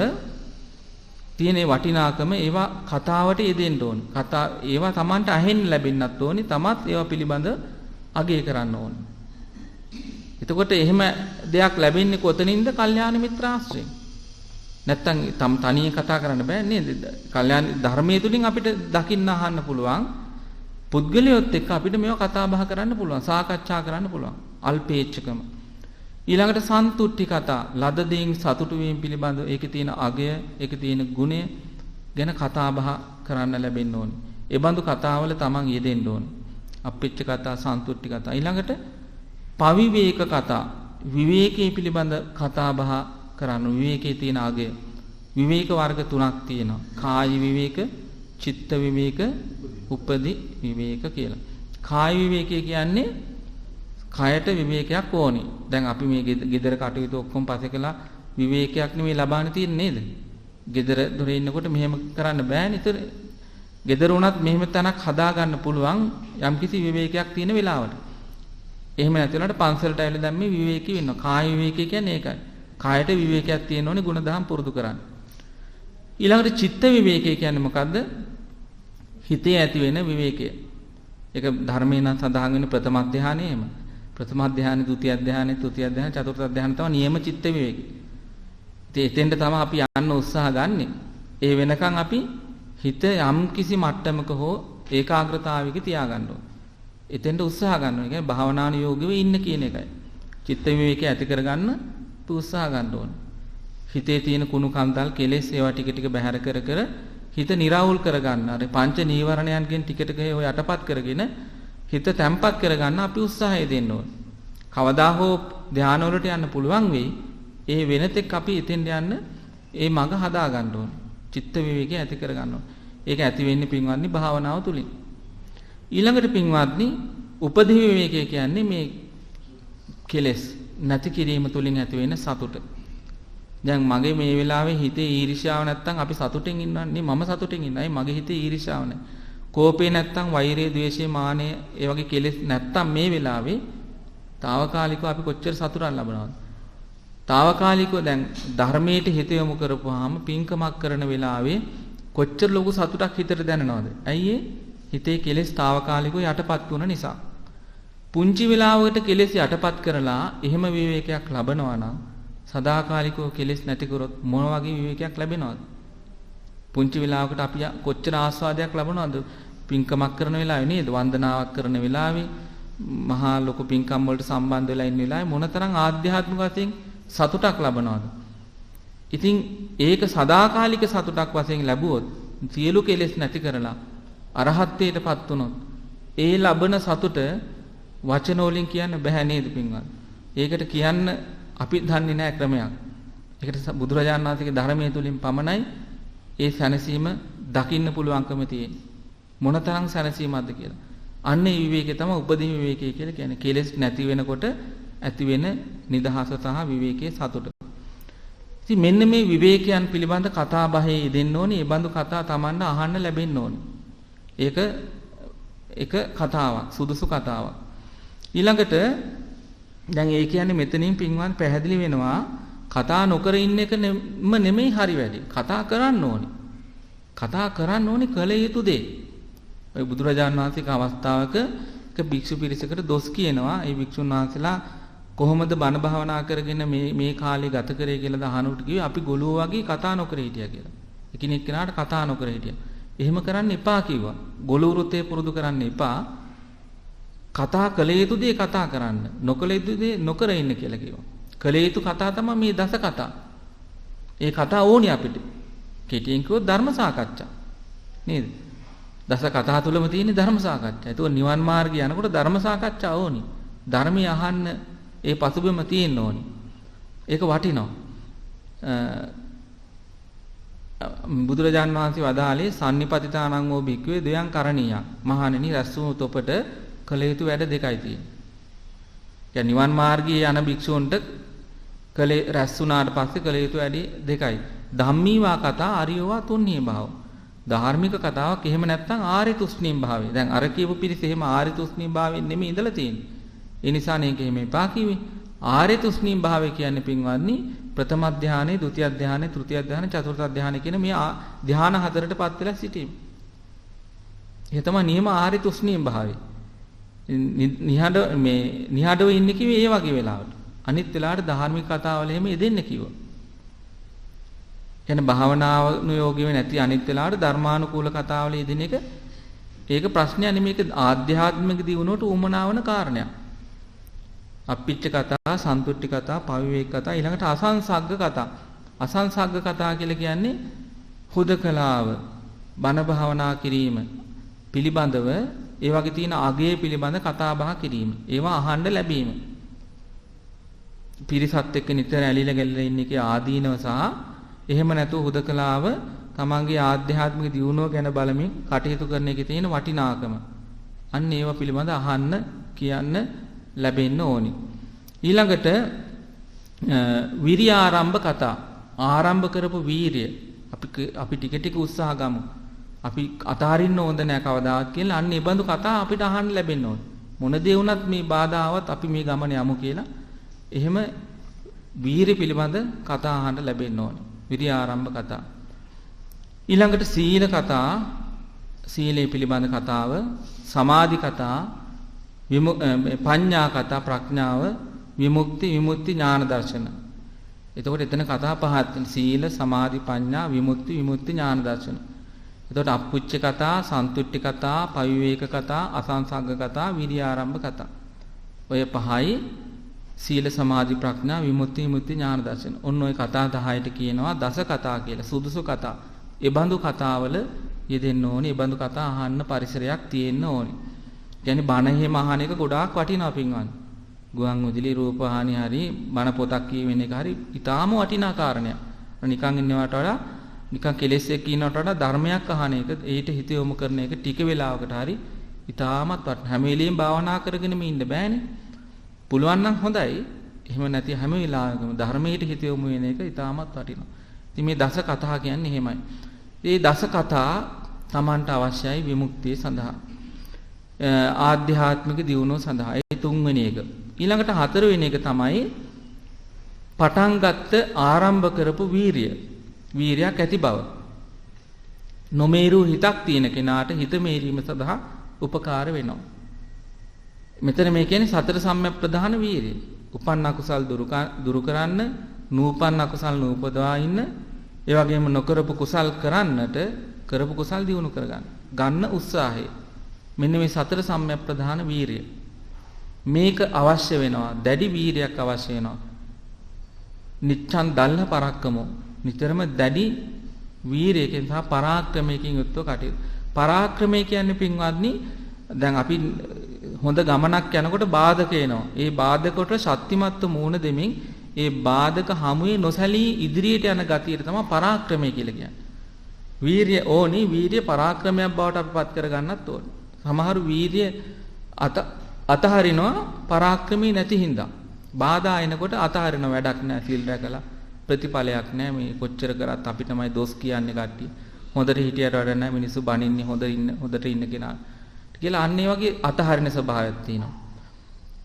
තියෙන වටිනාකම ඒවා කතාවට යෙදෙන්න ඕනේ. කතා ඒවා Tamanට අහෙන්න ලැබෙන්නත් ඕනේ. තමත් ඒවා පිළිබඳ අගය කරන්න ඕනේ. එතකොට එහෙම දෙයක් ලැබෙන්නේ කොතනින්ද? කල්යාණ මිත්‍රාශ්‍රයෙන්. නැත්තම් තනියෙන් කතා කරන්න බෑ නේද? කල්යාණ ධර්මයේ තුලින් අපිට දකින්න අහන්න පුළුවන්. පුද්ගලයොත් එක්ක අපිට මේවා කතා බහ කරන්න පුළුවන්. සාකච්ඡා කරන්න පුළුවන්. අල්පේච්ඡකම. ඊළඟට සන්තුට්ටි කතා. ලද දෙයින් සතුටු වීම පිළිබඳව ඒකේ තියෙන අගය, ඒකේ තියෙන ගුණය ගැන කතා බහ කරන්න ලැබෙන්න ඕනේ. ඒ බඳු කතාවල Taman යෙදෙන්න ඕනේ. අප්පිච්ච කතා, සන්තුට්ටි කතා. ඊළඟට පවිවේක කතා. විවේකයේ පිළිබඳ කතා බහ කරන්න. විවේකයේ තියෙන අගය. විවේක වර්ග තුනක් තියෙනවා. කාය විවේක, චිත්ත විවේක, උපදි විවේක කියලා. කාය විවේකය කියන්නේ කයට විවේකයක් ඕනේ. දැන් අපි මේ ගෙදර කටයුතු ඔක්කොම පස්සේ කළා විවේකයක් නෙමෙයි ලබාගෙන තියෙන්නේ නේද? ගෙදර දොරේ ඉන්නකොට මෙහෙම කරන්න බෑනේ. ඒතර ගෙදර උනත් මෙහෙම තැනක් හදා ගන්න පුළුවන් යම්කිසි විවේකයක් තියෙන වෙලාවට. එහෙම නැතිවලට පන්සලට ඇවිල්ලා දැන් මේ විවේකී වෙනවා. කාය විවේකය කියන්නේ ඒකයි. කායට විවේකයක් තියෙන්න ඕනේ ගුණධම් පුරුදු කරන්න. ඊළඟට චිත්ත විවේකය කියන්නේ මොකද්ද? හිතේ ඇති වෙන විවේකය. ඒක ධර්මයෙන් නම් සඳහන් වෙන ප්‍රථම ධානය එහෙම. ප්‍රථම ධානය, ဒုတိ ධානය, තෘතිය ධානය, චතුර්ථ ධානය තමයි නියම චිත්ත විවේකය. ඉතින් එතෙන්ට තමයි අපි යන්න උත්සාහ ගන්නෙ. ඒ වෙනකන් අපි හිත යම් කිසි මට්ටමක හෝ ඒකාග්‍රතාවයක තියාගන්න ඕනේ. එතෙන්ට උත්සාහ ගන්න ඕනේ. කියන්නේ භාවනානුයෝගීව ඉන්න කියන එකයි. චිත්ත විවේකය ඇති කරගන්න උත්සාහ ගන්න ඕනේ. හිතේ තියෙන කුණු කන්දල් කෙලෙස් ඒවා ටික ටික බැහැර කර කර හිත निराවුල් කරගන්න. අර පංච නීවරණයන්ගෙන් ටික ටික ඒව යටපත් කරගෙන හිත තැම්පත් කරගන්න අපි උත්සාහය දෙන්න ඕනේ. කවදා හෝ ධානය වලට යන්න පුළුවන් වෙයි. ඒ වෙනතෙක් අපි එතෙන් යන්න ඒ මඟ හදා ගන්න ඕනේ. චිත්ත විවේකය ඇති කර ගන්න ඕනේ. ඒක ඇති වෙන්නේ පින්වත්නි භාවනාව තුලින්. ඊළඟට පින්වත්නි උපදි විවේකය කියන්නේ මේ කෙලෙස් නැති කිරීම තුලින් ඇති වෙන සතුට. දැන් මගේ මේ වෙලාවේ හිතේ ඊර්ෂ්‍යාව නැත්තම් අපි සතුටින් ඉන්නන්නේ මම සතුටින් ඉන්නයි මගේ හිතේ ඊර්ෂ්‍යාව නැහැ. කෝපේ නැත්තම් වෛරය, ද්වේෂය, මානය ඒ වගේ කෙලෙස් නැත්තම් මේ වෙලාවේ తాවකාලිකව අපි කොච්චර සතුටක් ලබනවද? తాවකාලිකව දැන් ධර්මයට හිත යොමු කරපුවාම පින්කමක් කරන වෙලාවේ කොච්චර ලොකු සතුටක් හිතට දැනෙනවද? ඇයි හිතේ කෙලෙස් తాවකාලිකව යටපත් වුණ නිසා. පුංචි වෙලාවකට කෙලෙස් යටපත් කරලා එහෙම විවේකයක් ලබනවා නම් සදාකාලිකව කෙලෙස් නැති කරොත් මොන වගේ විවේකයක් ලැබෙනවද? පුංචි වෙලාවකට අපි කොච්චර ආස්වාදයක් ලබනවද? පින්කමක් කරන වෙලාවේ නේද? වන්දනාවක් කරන වෙලාවේ මහා ලොකු පින්කම් වලට සම්බන්ධ වෙලා ඉන්න වෙලාවේ මොනතරම් ආධ්‍යාත්මික වශයෙන් සතුටක් ලබනවද? ඉතින් ඒක සදාකාලික සතුටක් වශයෙන් ලැබුවොත් සියලු කෙලෙස් නැති කරලා අරහත්ත්වයටපත් වුණොත් ඒ ලබන සතුට වචන වලින් කියන්න බෑ නේද පින්වත්? ඒකට කියන්න අපි දන්නේ නැහැ ක්‍රමයක්. ඒකට බුදුරජාණන් වහන්සේගේ ධර්මයේ තුලින් පමණයි ඒ සැනසීම දකින්න පුළුවන්කම තියෙන්නේ. මොනතරම් සැනසීමක්ද කියලා. අන්න ඒ විවේකේ තමයි උපදීන විවේකයේ කියලා කියන්නේ. කෙලෙස් නැති වෙනකොට ඇති වෙන නිදහස සහ විවේකයේ සතුට. ඉතින් මෙන්න මේ විවේකයන් පිළිබඳ කතා බහේ යෙදෙන්න ඕනේ. ඒ බඳු කතා Tamanne අහන්න ලැබෙන්න ඕනේ. ඒක එක කතාවක්, සුදුසු කතාවක්. ඊළඟට දැන් ඒ කියන්නේ මෙතනින් පින්වත් පැහැදිලි වෙනවා කතා නොකර ඉන්න එකම නෙමෙයි හරි වැඩි. කතා කරන්න ඕනේ. කතා කරන්න ඕනේ කළ යුතු දේ. ඔය බුදුරජාණන් වහන්සේක අවස්ථාවක එක භික්ෂු පිරිසකට දොස් කියනවා. ඒ භික්ෂුන් වහන්සේලා කොහොමද බණ භාවනා කරගෙන මේ කාලේ ගත කරේ කියලා අහනකොට කිව්වේ අපි ගොළුෝ වගේ කතා නොකර හිටියා කියලා. එකිනෙක කෙනාට කතා නොකර හිටියා. එහෙම කරන්න එපා කිව්වා. ගොළු වෘතේ පුරුදු කරන්න එපා. කතා කළ යුතු දේ කතා කරන්න. නොකළ යුතු දේ නොකර ඉන්න කියලා කිව්වා. කළ යුතු කතා තමයි මේ දස කතා. ඒ කතා ඕනේ අපිට. කෙටියෙන් කිව්වොත් ධර්ම සාකච්ඡා. නේද? දස කතා තුලම තියෙන ධර්ම සාකච්ඡා. ඒක නිවන් මාර්ගය යනකොට ධර්ම සාකච්ඡා ඕනේ. ධර්මය අහන්න ඒ පසුබිම තියෙන්න ඕනේ. ඒක වටිනවා. බුදුරජාන් වහන්සේ වදාළේ සම්නිපතිතානං වූ භික්ඛවේ දෙයන් කරණීයක්. මහණෙනි රැස් වූ තොපට කළ යුතු වැඩ දෙකයි තියෙන්නේ. يعني නිවන් මාර්ගයේ යන භික්ෂූන්ට කලේ රැස් වුණාට පස්සේ කළ යුතු වැඩ දෙකයි. ධම්මීවා කතා අරියෝවා තුන්හි භාව. ධාර්මික කතාවක් එහෙම නැත්නම් ආර්ය තුෂ්ණීම් භාවය. දැන් අර කියපු පිරිස එහෙම ආර්ය තුෂ්ණීම් භාවයෙන් නෙමෙයි ඉඳලා තියෙන්නේ. ඒ නිසා නේ එහෙම එපා කිව්වේ. ආර්ය තුෂ්ණීම් භාවය කියන්නේ පින්වත්නි ප්‍රථම ධානයේ, ဒုတိ ධානයේ, තෘතිය ධානයේ, චතුර්ථ ධානයේ කියන මේ ධාන හතරටපත් වෙලා සිටීම. ඒ තමයි නියම ආර්ය තුෂ්ණීම් භාවය. නිහඬව ඉන්නේ කිව්වේ ඒ වගේ වෙලාවට. අනිත් වෙලාවට ධාර්මික කතාවල එහෙම යෙදෙන්න කිව්වා. කියන්නේ භාවනාව නුයෝගී වෙ නැති අනිත් වෙලාවට ධර්මානුකූල කතාවල යෙදෙන එක ඒක ප්‍රශ්නයක් නෙමෙයි. ඒක ආධ්‍යාත්මික දියුණුවට උමනාවන කාරණයක්. අප්පිච්ච කතා, සන්තුට්ටි කතා, පවිවේක කතා, ඊළඟට අසංසග්ග කතා. අසංසග්ග කතා කියලා කියන්නේ හුදකලාව, බණ භාවනා කිරීම පිළිබඳව ඒ වගේ තියෙන අගය පිළිබඳ කතා බහ කිරීම. ඒවා අහන්න ලැබීම. පිරිසත් එක්ක නිතර ඇලිලා ගැලිලා ඉන්න එකේ ආදීනව සහ එහෙම නැතුව හුදකලාව තමන්ගේ ආධ්‍යාත්මික දියුණුව ගැන බලමින් කටයුතු කරන එකේ තියෙන වටිනාකම. අන්න ඒවා පිළිබඳ අහන්න කියන්න ලැබෙන්න ඕනි. ඊළඟට විරිය ආරම්භ කතා. ආරම්භ කරපු වීරිය අපි ටික ටික උත්සාහ ගමු. අපි අතාරින්න ඕනද නැහැ කවදාවත් කියලා අන්න ඒ බඳු කතා අපිට අහන්න ලැබෙන්න ඕනේ. මොන දේ වුණත් මේ බාධාවත් අපි මේ ගමන යමු කියලා. එහෙම වීරිය පිළිබඳ කතා අහන්න ලැබෙන්න ඕනේ. විරිය ආරම්භ කතා. ඊළඟට සීල කතා, සීලේ පිළිබඳ කතාව, සමාධි කතා, පඤ්ඤා කතා, ප්‍රඥාව, විමුක්ති ඥාන දර්ශන. එතකොට එතන කතා පහක් තියෙනවා. සීල, සමාධි, පඤ්ඤා, විමුක්ති ඥාන දර්ශන. එතකොට අප්පුච්ච කතා, සන්තුට්ටි කතා, පවිවේක කතා, අසංසග්ග කතා, විරිය ආරම්භ කතා. ඔය පහයි සීල, සමාධි, ප්‍රඥා, විමුක්ති ඥාන දර්ශන. ඔන්න ඔය කතා 10ට කියනවා දස කතා කියලා. සුදුසු කතා. ඒ බඳු කතාවල යෙදෙන්න ඕනේ. ඒ බඳු කතා අහන්න පරිසරයක් තියෙන්න ඕනේ. කියන්නේ බණ එහෙම අහන එක ගොඩාක් වටිනවා පින්වත්නි. ගුවන් විදුලි රූපවාහිනී හරි බණ පොතක් කියවෙන එක හරි ඊටාම වටිනා කාරණයක්. නිකන් ඉන්නවට වඩා නිකන් කෙලෙස් එක්ක ඉන්නවට වඩා ධර්මයක් අහන එක, ඊට හිත යොමු කරන එක ටික වෙලාවකට හරි ඊටාමත් වටිනවා. හැම වෙලෙම භාවනා කරගෙනම ඉන්න බෑනේ. පුළුවන් නම් හොඳයි. එහෙම නැති හැම වෙලාවෙකම ධර්මයට හිත යොමු වෙන එක ඊටාමත් වටිනවා. ඉතින් මේ දස කතා කියන්නේ එහෙමයි. මේ දස කතා Tamanට අවශ්‍යයි විමුක්තිය සඳහා. ආධ්‍යාත්මික දියුණුව සඳහා. ඒ තුන්වෙනි එක. ඊළඟට හතරවෙනි එක තමයි පටන් ගත්ත ආරම්භ කරපු වීරිය. වීරියක් ඇති බව. නොමේරු හිතක් තියෙන කෙනාට හිත මේරීම සඳහා උපකාර වෙනවා. මෙතන මේ කියන්නේ සතර සම්‍යක් ප්‍රධාන වීරිය. උපන්න අකුසල් දුරු කරන්න, නූපන්න අකුසල් නූපදවා ඉන්න, ඒ වගේම නොකරපු කුසල් කරන්නට, කරපු කුසල් දියුණු කරගන්න. ගන්න උත්සාහය. මෙන්න මේ සතර සම්‍යක් ප්‍රධාන වීරිය. මේක අවශ්‍ය වෙනවා. දැඩි වීරියක් අවශ්‍ය වෙනවා. නිච්ඡන් දල්හ පරක්කමෝ. නිතරම දැඩි වීරියකින් සහ පරාක්‍රමයකින් යුක්තව කටයුතු. පරාක්‍රමය කියන්නේ පින්වත්නි දැන් අපි හොඳ ගමනක් යනකොට බාධක එනවා. ඒ බාධකට ශක්තිමත්ව මූණ දෙමින් ඒ බාධක හමුවේ නොසැලී ඉදිරියට යන ගතියට තමයි පරාක්‍රමය කියලා කියන්නේ. වීරිය ඕනි, වීරිය පරාක්‍රමයක් බවට අපිපත් කරගන්නත් ඕනි. සමහරු වීරිය අතහරිනවා පරාක්‍රමී නැති හින්දා. බාධා එනකොට අතහරින වැඩක් නැහැ, සිල් රැකලා ප්‍රතිඵලයක් නැහැ. මේ කොච්චර කරත් අපි තමයි දොස් කියන්නේ කට්ටිය. හොඳට හිටියට වැඩ නැහැ, මිනිස්සු බනින්නේ හොඳට ඉන්න කෙනා. කියලා අන්න ඒ වගේ අතහරින ස්වභාවයක් තියෙනවා.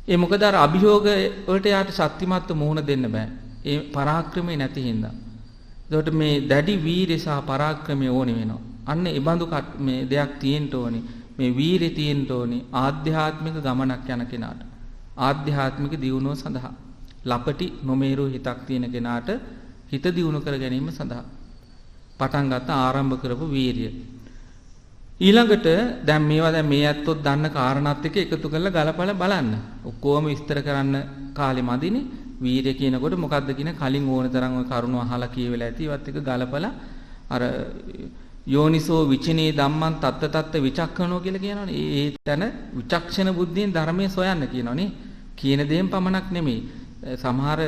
ඒ මොකද අර අභියෝග වලට යාට ශක්තිමත්ව මුහුණ දෙන්න බෑ. ඒ පරාක්‍රමේ නැති හින්දා. ඒකට මේ දැඩි වීරිය සහ පරාක්‍රමය ඕනේ වෙනවා. අන්න ඒ බඳු මේ දෙයක් තියෙන්න ඕනේ. මේ වීරිය තියෙන්න ඕනේ ආධ්‍යාත්මික ගමනක් යන කෙනාට. ආධ්‍යාත්මික දියුණුව සඳහා. ලපටි නොමේරු හිතක් තියෙන කෙනාට හිත දියුණු කර ගැනීම සඳහා පටන් ගත්ත ආරම්භ කරපු වීරිය. ඊළඟට දැන් මේ ඇත්තොත් දන්න කාරණාත් එක්ක එකතු කරලා ගලපලා බලන්න. ඔක්කොම විස්තර කරන්න කාලෙ මදිනේ. වීරිය කියනකොට මොකද්ද කියන කලින් ඕන තරම් ওই කරුණු අහලා කියවෙලා ඇති. ඒවත් එක ගලපලා අර යෝනිසෝ විචිනේ ධම්මං තත්ත විචක්ඛනෝ කියලා කියනවනේ. ඒ තැන විචක්ෂණ බුද්ධියෙන් ධර්මයේ සොයන්න කියනවනේ. කියන දේෙන් පමණක් නෙමෙයි. සමහර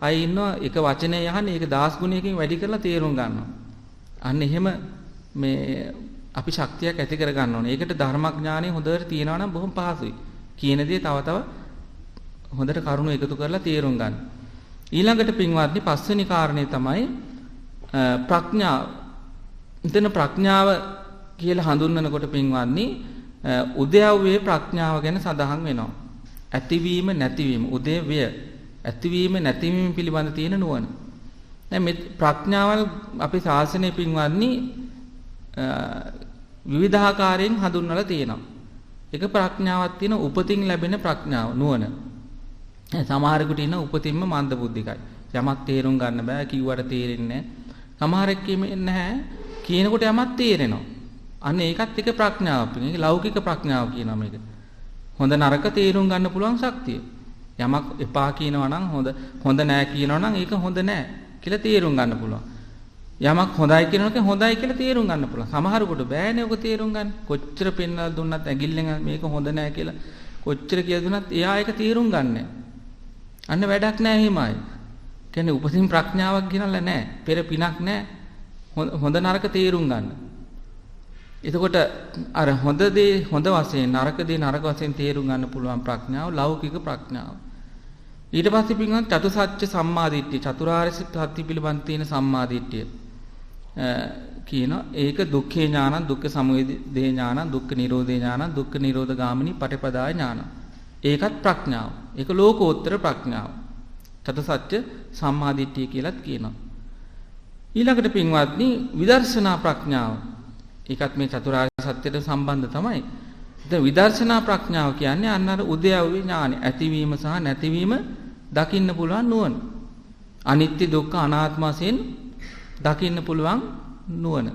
අය ඉන්නවා එක වචනය යහන්නේ ඒක 10 ගුණයකින් වැඩි කරලා තේරුම් ගන්නවා. අන්න එහෙම මේ අපි ශක්තියක් ඇති කර ගන්න ඕනේ. ඒකට ධර්මඥානෙ හොඳට තියෙනවා නම් බොහොම පහසුයි. කියන දේ තව හොඳට කරුණු එකතු කරලා තේරුම් ගන්න. ඊළඟට පින්වත්නි පස්වෙනි කාරණේ තමයි ප්‍රඥාව. එතන ප්‍රඥාව කියලා හඳුන්වනකොට පින්වත්නි උද්‍යව්වේ ප්‍රඥාව ගැන සඳහන් වෙනවා. ඇතිවීම නැතිවීම උද්‍යව්‍ය ඇතිවීම නැතිවීම පිළිබඳ තියෙන නුවණ. දැන් මේ ප්‍රඥාවල් අපේ ශාසනයේ පින්වත්නි විවිධාකාරයෙන් හඳුන්වලා තියෙනවා. එක ප්‍රඥාවක් තියෙන උපතින් ලැබෙන ප්‍රඥාව නුවණ. සමහරෙකුට ඉන්න උපතින්ම මන්ද බුද්ධිකයි. යමක් තේරුම් ගන්න බෑ කිව්වට තේරෙන්නේ නැහැ. සමහරෙක් කියන්නේ නැහැ කියනකොට යමක් තේරෙනවා. අන්න ඒකත් එක ප්‍රඥාවක්. මේක ලෞකික ප්‍රඥාව කියනවා මේක. හොඳ නරක තේරුම් ගන්න පුළුවන් ශක්තිය. යමක් එපා කියනවා නම් හොඳ නෑ කියනවා නම් ඒක හොඳ නෑ කියලා තේරුම් ගන්න පුළුවන්. යමක් හොඳයි කියනකොට හොඳයි කියලා තේරුම් ගන්න පුළුවන්. සමහරකට බෑනේ ඔක තේරුම් ගන්න. කොච්චර පෙන්වලා දුන්නත් ඇඟිල්ලෙන් මේක හොඳ නෑ කියලා කොච්චර කියලා දුන්නත් එයා ඒක තේරුම් ගන්නෑ. අන්න වැඩක් නෑ එහෙමයි. කියන්නේ උපතින් ප්‍රඥාවක් ගිනලා නෑ. පෙර පිනක් නෑ. හොඳ නරක තේරුම් ගන්න. එතකොට අර හොඳ දේ හොඳ වශයෙන් නරක දේ නරක වශයෙන් තේරුම් ගන්න පුළුවන් ප්‍රඥාව ලෞකික ප්‍රඥාව. ඊට පස්සේ පින්වත් චතුසත්‍ය සම්මාදිට්ඨිය චතුරාර්ය සත්‍ය පිළිබඳ තියෙන සම්මාදිට්ඨිය කියන ඒක දුක්ඛේ ඥානං දුක්ඛ සමුදය ඥානං දුක්ඛ නිරෝධේ ඥානං දුක්ඛ නිරෝධ ගාමිනී පටිපදාය ඥානං. ඒකත් ප්‍රඥාව. ඒක ලෝකෝත්තර ප්‍රඥාව. චතුසත්‍ය සම්මාදිට්ඨිය කියලාත් කියනවා. ඊළඟට පින්වත්නි විදර්ශනා ප්‍රඥාව. ඒකත් මේ චතුරාර්ය සත්‍යයට සම්බන්ධ තමයි. දැන් විදර්ශනා ප්‍රඥාව කියන්නේ අන්න අර උද්‍යව්‍ය ඥානෙ ඇතිවීම සහ නැතිවීම දකින්න පුළුවන් නුවණ. අනිත්‍ය දුක්ඛ අනාත්ම වශයෙන් දකින්න පුළුවන් නුවණ.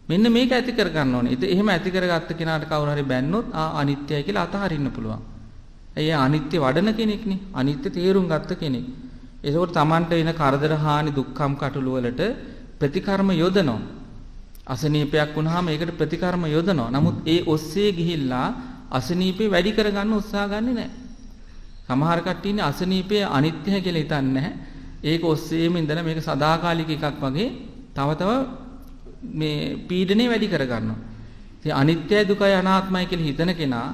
මෙන්න මේක ඇති කර ගන්න ඕනේ. එහෙම ඇති කරගත්ත කෙනාට කවුරු හරි බැන්නොත් අනිත්‍යයි කියලා අතහරින්න පුළුවන්. එයා අනිත්‍ය වඩන කෙනෙක්නේ. අනිත්‍ය තේරුම් ගත්ත කෙනෙක්. ඒකෝට Tamanට එන කරදර හානි දුක්ඛම් කටළු වලට ප්‍රතිකර්ම යොදනවා. අසනීපයක් වුණාම ඒකට ප්‍රතිකර්ම යොදනවා. නමුත් ඒ ඔස්සේ ගිහිල්ලා අසනීපේ වැඩි කරගන්න උත්සාහ ගන්නෙ නැහැ. සමහර කට්ටිය ඉන්නේ අසනීපේ අනිත්‍යයි කියලා හිතන්නේ නැහැ. ඒක ඔස්සේම ඉඳලා මේක සදාකාලික එකක් වගේ තව මේ පීඩනේ වැඩි කරගන්නවා. ඉතින් අනිත්‍යයි දුකයි අනාත්මයි කියලා හිතන කෙනා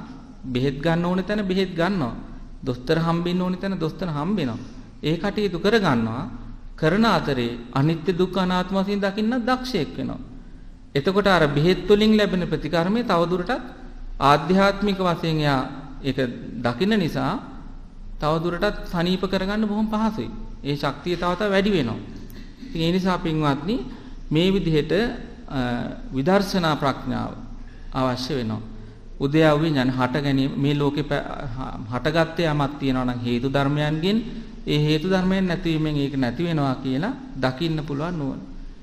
බෙහෙත් ගන්න ඕන තැන බෙහෙත් ගන්නවා. දොස්තර හම්බෙන්න ඕන තැන දොස්තර හම්බෙනවා. ඒ කටයුතු කරගන්නවා. කරන අතරේ අනිත්‍ය දුක්ඛ අනාත්ම වශයෙන් දකින්න දක්ෂයෙක් වෙනවා. එතකොට අර බෙහෙත් වලින් ලැබෙන ප්‍රතිකර්මය තවදුරටත් ආධ්‍යාත්මික වශයෙන් යා ඒක දකින්න නිසා තවදුරටත් සනීප කරගන්න බොහොම පහසුයි. ඒ ශක්තිය තව වැඩි වෙනවා. ඉතින් ඒ නිසා පින්වත්නි මේ විදිහට විදර්ශනා ප්‍රඥාව අවශ්‍ය වෙනවා. උද්‍යව්‍ය ඥාන හට ගැනීම මේ ලෝකේ හටගත්තේ යමක් තියෙනවා නම් හේතු ධර්මයන්ගෙන් ඒ හේතු ධර්මයන් නැතිවීමෙන් ඒක නැති වෙනවා කියලා දකින්න පුළුවන් නුවණ.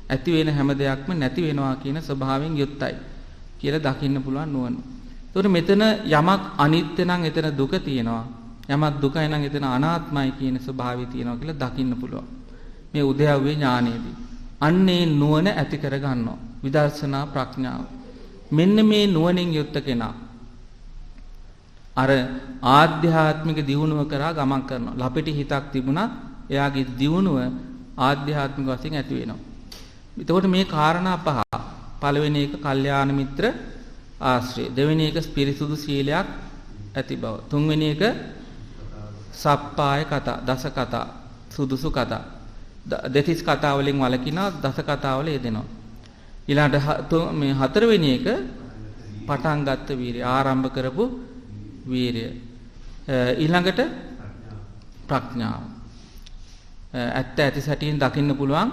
ඇති වෙන හැම දෙයක්ම නැති වෙනවා කියන ස්වභාවයෙන් යුක්තයි කියලා දකින්න පුළුවන් නුවණ. ඒතකොට මෙතන යමක් අනිත්‍ය නම් එතන දුක තියෙනවා. යමක් දුකයි නම් එතන අනාත්මයි කියන ස්වභාවය තියෙනවා කියලා දකින්න පුළුවන්. මේ උද්‍යව්‍ය ඥානයේදී. අන්නේ නුවණ ඇති කර ගන්නවා. විදර්ශනා ප්‍රඥාව. මෙන්න මේ නුවණින් යුක්ත කෙනා අර ආධ්‍යාත්මික දියුණුව කරා ගමන් කරනවා. ලපටි හිතක් තිබුණා එයාගේ දියුණුව ආධ්‍යාත්මික වශයෙන් ඇති වෙනවා. එතකොට මේ කාරණා පහ. පළවෙනි එක කල්යාණ මිත්‍ර ආශ්‍රය. දෙවෙනි එක පිරිසුදු සීලයක් ඇති බව. තුන්වෙනි එක සප්පාය කතා, දස කතා, සුදුසු කතා. දෙතිස් කතා වලින් වළකිනවා, දස කතා වල යෙදෙනවා. ඊළඟට මේ හතරවෙනි එක පටන් ගත්ත වීරිය, ආරම්භ කරපු වීරිය. ඊළඟට ප්‍රඥාව. ඇත්ත ඇති සැටියෙන් දකින්න පුළුවන්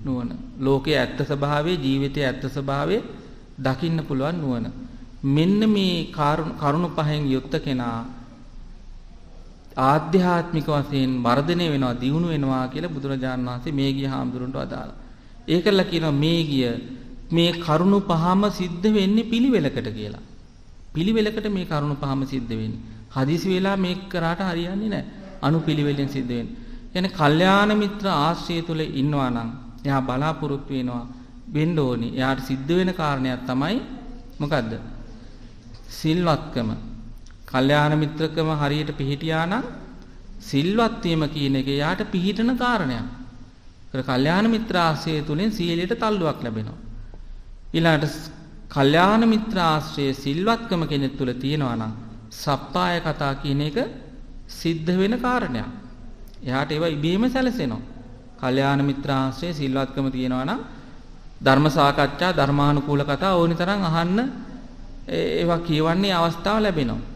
නුවණ. ලෝකයේ ඇත්ත ස්වභාවය, ජීවිතයේ ඇත්ත ස්වභාවය දකින්න පුළුවන් නුවණ. මෙන්න මේ කරුණු පහෙන් යුක්ත කෙනා ආධ්‍යාත්මික වශයෙන් වර්ධනය වෙනවා, දියුණු වෙනවා කියලා බුදුරජාණන් වහන්සේ මේ ගිය හාමුදුරන්ට වදාළා. ඒකල කියනවා මේ කරුණු පහම සිද්ධ වෙන්නේ පිළිවෙලකට කියලා. පිළිවෙලකට මේ කරුණු පහම සිද්ධ වෙන්නේ. හදිසි වෙලා මේක කරාට හරියන්නේ නැහැ. අනුපිළිවෙලෙන් සිද්ධ වෙන්නේ. කියන්නේ කල්යාණ මිත්‍ර ආශ්‍රය තුල ඉන්නවා නම් එයා බලාපොරොත්තු වෙන්න ඕනි. එයාට සිද්ධ වෙන කාරණයක් තමයි මොකද්ද? සිල්වත්කම. කල්යාණ මිත්‍රකම හරියට පිහිටියා නම් සිල්වත් වීම කියන එක එයාට පිහිටන කාරණයක්. ඒක කල්යාණ මිත්‍ර ආශ්‍රය තුලින් සීලයට තල්ලුවක් ලැබෙනවා. ඊළඟට කල්යාණ මිත්‍ර ආශ්‍රය සිල්වත්කම කෙනෙක් තුල තියෙනවා නම් සප්පාය කතා කියන එක සිද්ධ වෙන කාරණයක්. එයාට ඒවා ඉබේම සැලසෙනවා. කල්යාණ මිත්‍ර ආශ්‍රය සිල්වත්කම තියෙනවා නම් ධර්ම සාකච්ඡා, ධර්මානුකූල කතා ඕනි තරම් අහන්න ඒවා කියවන්නේ අවස්ථාව ලැබෙනවා.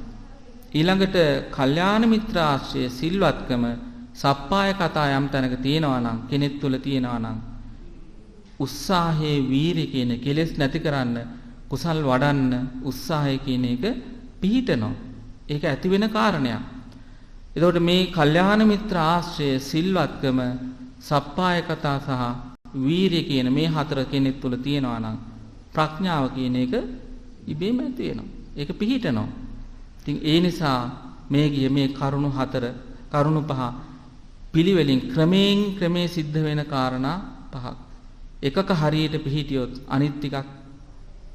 ඊළඟට කල්යාණ මිත්‍ර ආශ්‍රය සිල්වත්කම සප්පාය කතා යම් තැනක තියෙනවා නම් කෙනෙක් තුල තියෙනවා නම් උත්සාහයේ වීරිය කියන කෙලෙස් නැති කරන්න, කුසල් වඩන්න උත්සාහය කියන එක පිහිටනවා. ඒක ඇති වෙන කාරණයක්. එතකොට මේ කල්යාණ මිත්‍ර ආශ්‍රය සිල්වත්කම සප්පාය කතා සහ වීරිය කියන මේ හතර කෙනෙක් තුල තියෙනවා නම් ප්‍රඥාව කියන එක ඉබේම ඇති වෙනවා. ඒක පිහිටනවා. ඉතින් ඒ නිසා මේ කරුණු පහ පිළිවෙලින් ක්‍රමයෙන් සිද්ධ වෙන කාරණා පහක්. එකක හරියට පිහිටියොත් අනිත් ටිකක්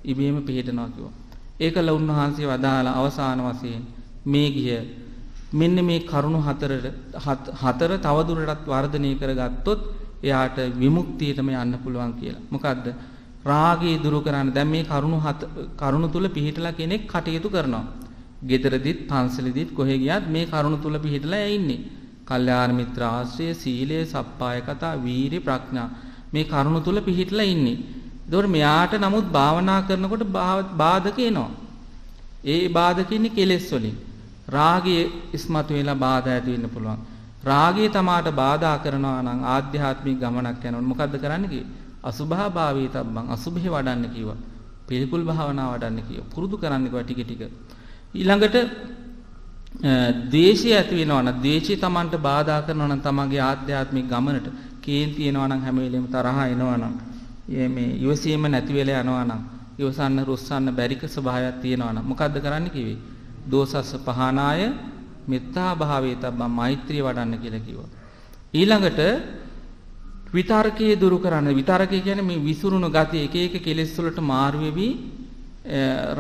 ඉබේම පිහිටනවා කිව්වා. ඒකල උන්වහන්සේ වදාලා අවසාන වශයෙන් මෙන්න මේ කරුණු හතර තවදුරටත් වර්ධනය කරගත්තොත් එයාට විමුක්තියටම යන්න පුළුවන් කියලා. මොකද්ද? රාගය දුරු කරන්න. දැන් මේ කරුණු තුල පිහිටලා කෙනෙක් කටයුතු කරනවා. ගෙදරදිත් පන්සලෙදිත් කොහෙ ගියත් මේ කරුණු තුල පිහිටලා ඉන්නේ. කල්යාණ මිත්‍ර ආශ්‍රය, සීලය, සප්පාය කතා, වීරිය, ප්‍රඥා මේ කරුණු තුල පිහිටලා ඉන්නේ. ඒතකොට මෙයාට නමුත් භාවනා කරනකොට බාධක එනවා. ඒ බාධක ඉන්නේ කෙලෙස් වලින්. රාගය ඉස්මතු වෙලා බාධා ඇති වෙන්න පුළුවන්. රාගය තමාට බාධා කරනවා නම් ආධ්‍යාත්මික ගමනක් යනකොට මොකද්ද කරන්න කිව්වේ? අසුභා භාවී තබ්බං, අසුභේ වඩන්න කිව්වා. පිළිකුල් භාවනා වඩන්න කිව්වා. පුරුදු කරන්න කිව්වා ටික ටික. ඊළඟට ද්වේෂය ඇති වෙනවා නම්, ද්වේෂය Tamanට බාධා කරනවා නම් තමන්ගේ ආධ්‍යාත්මික ගමනට කේන්ති එනවා නම්, හැම වෙලෙම තරහ එනවා නම්, මේ ඉවසීම නැති වෙලා යනවා නම්, ඉවසන්න රුස්සන්න බැරික ස්වභාවයක් තියෙනවා නම් මොකද්ද කරන්න කිව්වේ? දෝසස්ස පහනාය මෙත්තා භාවයේ තබ්බන්, මෛත්‍රිය වඩන්න කියලා කිව්වා. ඊළඟට විතරකයේ දුරු කරන්න. විතරකය කියන්නේ මේ විසුරුණු ගති, එක කෙලෙස් වලට මාරු වෙවි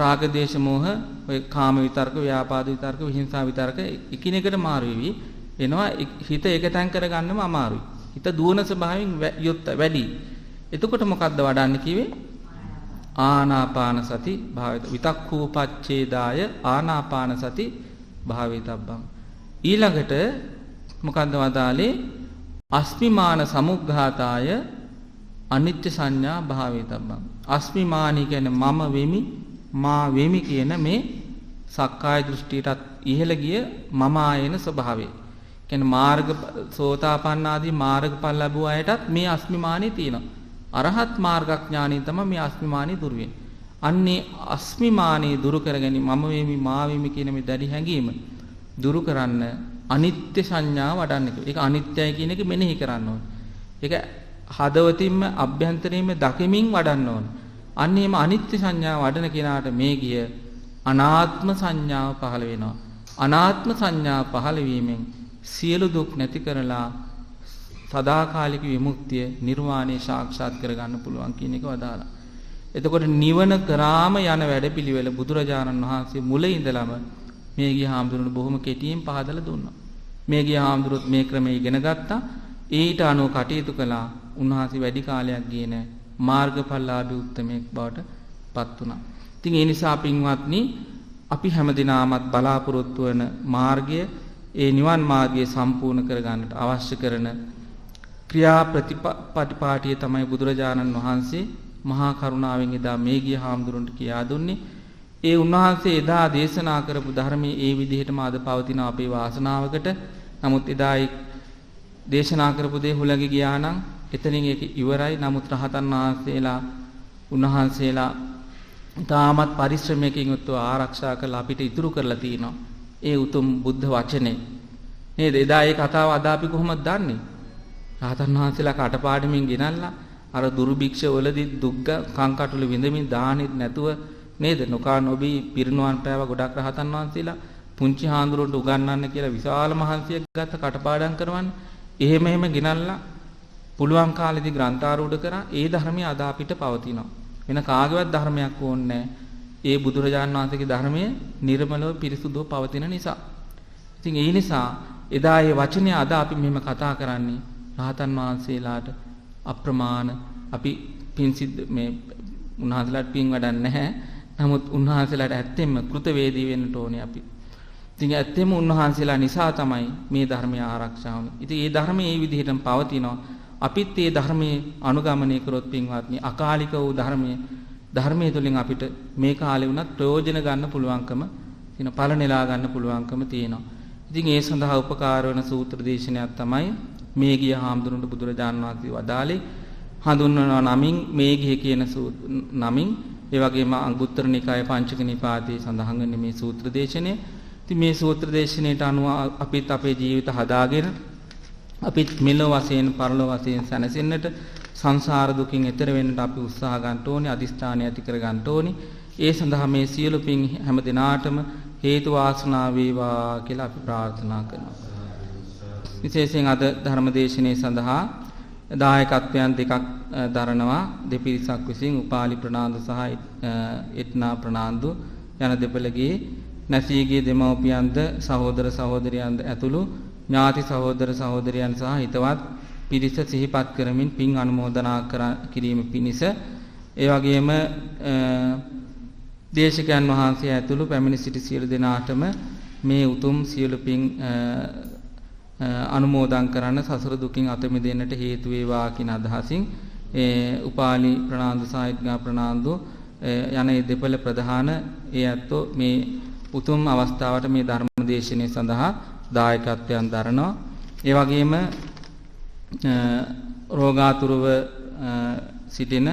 රාග දේශ මොහ, ඔය කාම විතරක, ව්‍යාපාද විතරක, විහිංසා විතරක එකිනෙකට මාරු වෙවි එනවා. හිත එකතෙන් කරගන්නම අමාරුයි. හිත දුවන ස්වභාවයෙන් වැඩි. එතකොට මොකද්ද වඩන්න කිව්වේ? ආනාපාන සති භාවිත. විතක්ඛූපච්ඡේදාය ආනාපාන සති භාවිතබ්බං. ඊළඟට මොකද්ද වදාලේ? අස්මිමාන සමුග්ඝාතාය අනිත්‍ය සංඥා භාවිතබ්බං. අස්මිමානී කියන්නේ මම වෙමි, මා වෙමි කියන මේ සක්කාය දෘෂ්ටියටත් ඉහළ ගිය මම ආයන ස්වභාවය. කියන්නේ මාර්ග සෝතාපන්න ආදී මාර්ගඵල ලැබුව අයටත් මේ අස්මිමානී තියෙනවා. අරහත් මාර්ගඥානිය තමයි මේ අස්මිමානී දුරු වෙන්නේ. අන්නේ අස්මිමානී දුරු කරගැනීම, මම වෙමි, මා වෙමි කියන මේ දැඩි හැඟීම දුරු කරන්න අනිත්‍ය සංඥාව වඩන්න කිව්වා. ඒක අනිත්‍යයි කියන එක මෙනෙහි කරන්න ඕනේ. ඒක හදවතින්ම අභ්‍යන්තරයෙන්ම දකිමින් වඩන්න ඕනේ. අන්නේම අනිත්‍ය සංඥාව වඩන කෙනාට මේ ගිය අනාත්ම සංඥාව පහළ වෙනවා. අනාත්ම සංඥාව පහළ වීමෙන් සියලු දුක් නැති කරලා සදාකාලික විමුක්තිය, නිර්වාණය සාක්ෂාත් කරගන්න පුළුවන් කියන එක වදාළා. එතකොට නිවන කරාම යන වැඩපිළිවෙල බුදුරජාණන් වහන්සේ මුල ඉඳලම මේ ගිය හාමුදුරුවෝ බොහොම කෙටියෙන් පහදලා දුන්නා. මේ ගිය හාමුදුරුවොත් මේ ක්‍රමය ඉගෙන ගත්තා. ඊට අනුව කටයුතු කළා. උන්වහන්සේ වැඩි කාලයක් ගියේ නැහැ. මාර්ගඵලලාභී උත්තමයෙක් බවට පත් වුණා. ඉතින් ඒ නිසා පින්වත්නි අපි හැමදිනාමත් බලාපොරොත්තු වෙන මාර්ගය ඒ නිවන් මාර්ගය සම්පූර්ණ කරගන්නට අවශ්‍ය කරන ක්‍රියා ප්‍රතිපටිපාටිය තමයි බුදුරජාණන් වහන්සේ මහා කරුණාවෙන් එදා මේ ගිය හාමුදුරන්ට කියා දුන්නේ. ඒ උන්වහන්සේ එදා දේශනා කරපු ධර්මයේ ඒ විදිහටම අද පවතින අපේ වාසනාවකට. නමුත් එදා ඒ දේශනා කරපු දේ හුලඟ ගියා නම් එතනින් ඒක ඉවරයි. නමුත් රහතන් වහන්සේලා උන්වහන්සේලා තාමත් පරිශ්‍රමයකින් යුක්තව ආරක්ෂා කරලා අපිට ඉතුරු කරලා තිනවා. ඒ උතුම් බුද්ධ වචනේ. නේද? එදා ඒ කතාව අද අපි කොහොමද දන්නේ? රහතන් වහන්සේලා කටපාඩමින් ගෙනල්ලා අර දුර්භික්ෂ වලදී දුක්ග කංකටොළු විඳමින් දානෙත් නැතුව නේද? නොකා නොබී පිරිනුවන් පෑව ගොඩක් රහතන් වහන්සේලා පුංචි හාමුදුරුවන්ට උගන්වන්න කියලා විශාල මහන්සියක් ගත්ත කටපාඩම් කරවන්න. එහෙම ගෙනල්ලා පුළුවන් කාලෙදී ග්‍රන්ථාරූඪ කරා. ඒ ධර්මය අද අපිට පවතිනවා. වෙන කාගේවත් ධර්මයක් ඕනේ ඒ බුදුරජාණන් වහන්සේගේ ධර්මය නිර්මලව පිරිසුදුව පවතින නිසා. ඉතින් ඒ නිසා එදා ඒ වචනේ අද අපි මෙහෙම කතා කරන්නේ රහතන් වහන්සේලාට අප්‍රමාණ අපි පින් සිද්ධ මේ උන්වහන්සේලාට පින් වැඩක් නැහැ. නමුත් උන්වහන්සේලාට ඇත්තෙන්ම කෘතවේදී වෙන්නට ඕනේ අපි. ඉතින් ඇත්තෙන්ම උන්වහන්සේලා නිසා තමයි මේ ධර්මය ආරක්ෂා වුනේ. ඉතින් මේ ධර්මයේ මේ විදිහටම පවතිනවා. අපිත් මේ ධර්මයේ අනුගමනය කරොත් පින්වත්නි අකාලික වූ ධර්මයේ තුලින් අපිට මේ කාලේ වුණත් ප්‍රයෝජන ගන්න පුළුවන්කම තියෙන ඵල නෙලා ගන්න පුළුවන්කම තියෙනවා. ඉතින් ඒ සඳහා උපකාර වන සූත්‍ර දේශනයක් තමයි මේ ගිය හාමුදුරන්ට බුදුරජාණන් වහන්සේ වදාළේ. හඳුන්වනවා නමින් මේ ගිය කියන නමින් ඒ වගේම අංගුත්තර නිකායේ පංචක නිපාතේ සඳහන් වෙන මේ සූත්‍ර දේශනය. ඉතින් මේ සූත්‍ර දේශනයට අනුව අපිත් අපේ ජීවිත හදාගෙන අපිත් මෙලොව වශයෙන් පරලොව වශයෙන් සැනසෙන්නට සංසාර දුකින් එතර වෙන්නට අපි උත්සාහ ගන්න ඕනේ, අදිස්ථානය ඇති කර ගන්න ඕනේ. ඒ සඳහා මේ සියලු පින් හැම දිනාටම හේතු වාසනා වේවා කියලා අපි ප්‍රාර්ථනා කරනවා. විශේෂයෙන් අද ධර්ම දේශනාව සඳහා දායකත්වයන් දෙකක් දරනවා දෙපිරිසක් විසින් උපාලි ප්‍රනාන්දු සහ එට්නා ප්‍රනාන්දු යන දෙපළගේ නැසීගේ දෙමව්පියන්ද සහෝදර සහෝදරියන්ද ඇතුළු ඥාති සහෝදර සහෝදරියන් සහ හිතවත් පිරිස සිහිපත් කරමින් පින් අනුමෝදනා කිරීම පිණිස ඒ වගේම දේශකයන් වහන්සේ ඇතුළු පැමිණි සිටි සියලු දෙනාටම මේ උතුම් සියලු පින් අනුමෝදන් කරන්න සසර දුකින් අත මිදෙන්නට හේතු වේවා කියන අදහසින් උපාලි ප්‍රනාන්දු සාහිත්‍යා ප්‍රනාන්දු යන දෙපළ ප්‍රධාන ඒ ඇත්තෝ මේ උතුම් අවස්ථාවට මේ ධර්ම දේශනාව සඳහා දායකත්වයන් දරනවා. ඒ වගේම රෝගාතුරව සිටින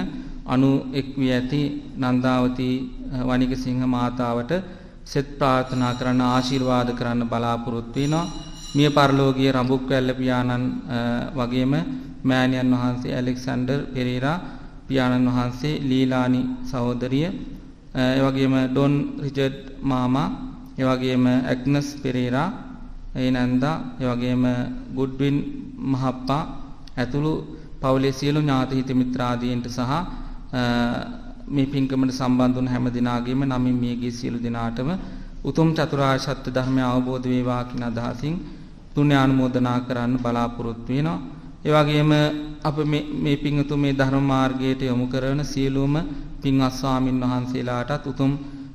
91 වී ඇති නන්දාවති වනිකසිංහ මාතාවට සෙත් ප්‍රාර්ථනා කරන්න ආශිර්වාද කරන්න බලාපොරොත්තු වෙනවා. මිය පරලෝකීය රඹුක්වැල්ල පියාණන් වගේම මෑණියන් වහන්සේ ඇලෙක්සැන්ඩර් පෙරේරා පියාණන් වහන්සේ ලීලානි සහෝදරිය ඒ වගේම ඩොන් රිචඩ් මාමා ඒ වගේම ඇග්නස් පෙරේරා ඒ නන්දා ඒ වගේම ගුඩ්වින් මහප්පා ඇතුළු පවුලේ සියලු ඥාති හිත මිත්‍රාදීන්ට සහ මේ පින්කමට සම්බන්ධ වුණ හැම දිනාගේම නමින් මියගිය සියලු දිනාටම උතුම් චතුරාර්ය සත්‍ය ධර්මය අවබෝධ වේවා කියන අදහසින් පුණ්‍ය ආනුමෝදනා කරන්න බලාපොරොත්තු වෙනවා. ඒ වගේම අප මේ පින්තුන් මේ ධර්ම මාර්ගයට යොමු කරන සියලුම පින්වත් ස්වාමින් වහන්සේලාටත් උතුම්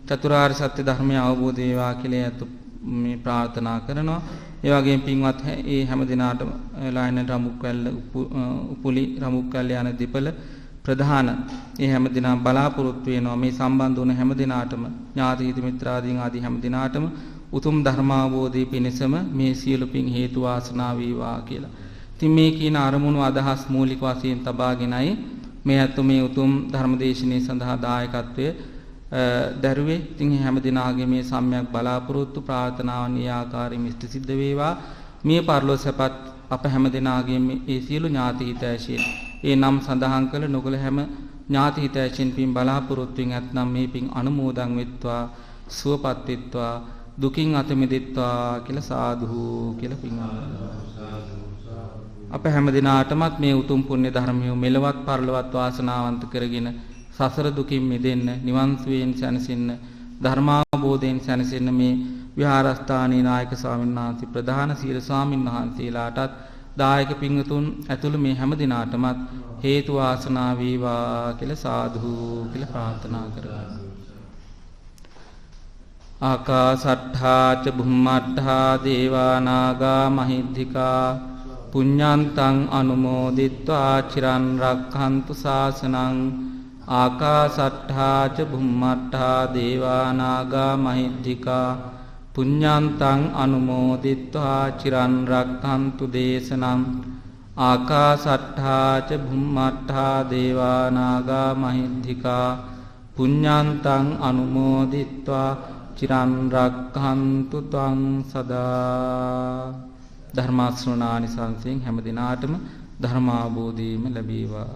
චතුරාර්ය සත්‍ය ධර්මය අවබෝධ වේවා කියලා මේ ප්‍රාර්ථනා කරනවා. ඒ වගේම පින්වත් ඒ හැම දිනාටම ලයින් රමුක්වැල්ල උපුලි රමුක්වැල්ල යන දෙපළ ප්‍රධාන ඒ හැම දිනම බලාපොරොත්තු වෙනවා මේ සම්බන්ධ වුණ හැම දිනාටම ඥාති හිත මිත්‍රාදීන් ආදී හැම දිනාටම උතුම් ධර්මාවබෝධයේ පිණසම මේ සියලු පින් හේතු වාසනා වේවා කියලා. ඉතින් මේ කියන අරමුණු අදහස් මූලික වශයෙන් තබාගෙනයි මේ අතු මේ උතුම් ධර්මදේශනයේ සඳහා දායකත්වය දරුවේ. ඉතින් හැම දිනාගේ මේ සම්‍යක් බලාපොරොත්තු ප්‍රාර්ථනාවන් ඒ ආකාරයෙන් ඉෂ්ට සිද්ධ වේවා. මේ පරලෝසපත් අප හැම දිනාගේ මේ සියලු ඥාති හිතයිෂීන් ඒ නම් සඳහන් කළ නොකල හැම ඥාති හිතයිෂීන් පින් බලාපොරොත්තුෙන් ඇතනම් මේ පින් අනුමෝදන් වෙත්වා සුවපත් වෙත්වා දුකින් අත මිදෙත්වා කියලා සාදු කියලා පින් අප හැම දිනාටමත් මේ උතුම් පුණ්‍ය ධර්මය මෙලවත් පරලොවත් වාසනාවන්ත කරගෙන සසර දුකින් මිදෙන්න නිවන් සුවයෙන් සැනසෙන්න ධර්මාවබෝධයෙන් සැනසෙන්න මේ විහාරස්ථානයේ නායක ස්වාමීන් වහන්සේ ප්‍රධාන සීල ස්වාමීන් වහන්සේලාටත් දායක පින්වතුන් ඇතුළු මේ හැම දිනාටමත් හේතු වාසනා වේවා කියලා සාදු කියලා ප්‍රාර්ථනා කරගන්න. ආකාසට්ඨා ච බුම්මට්ඨා දේවා නාග මහිද්దికා පුඤ්ඤන්තං අනුමෝදිත්වා චිරන් රක්ඛන්තු ශාසනං. ආකාසට්ඨා ච බුම්මට්ඨා දේවා නාග මහිද්దికා පුඤ්ඤන්තං අනුමෝදිත්වා චිරන් රක්ඛන්තු දේශනං. ආකාසට්ඨා ච බුම්මට්ඨා දේවා නාග මහිද්దికා පුඤ්ඤන්තං අනුමෝදිත්වා චිරන් රක්ඛන්තු ත්වං සදා. ධර්මාශ්‍රවණානිසංසයෙන් හැම දිනාටම ධර්මාභෝධීම ලැබේවා.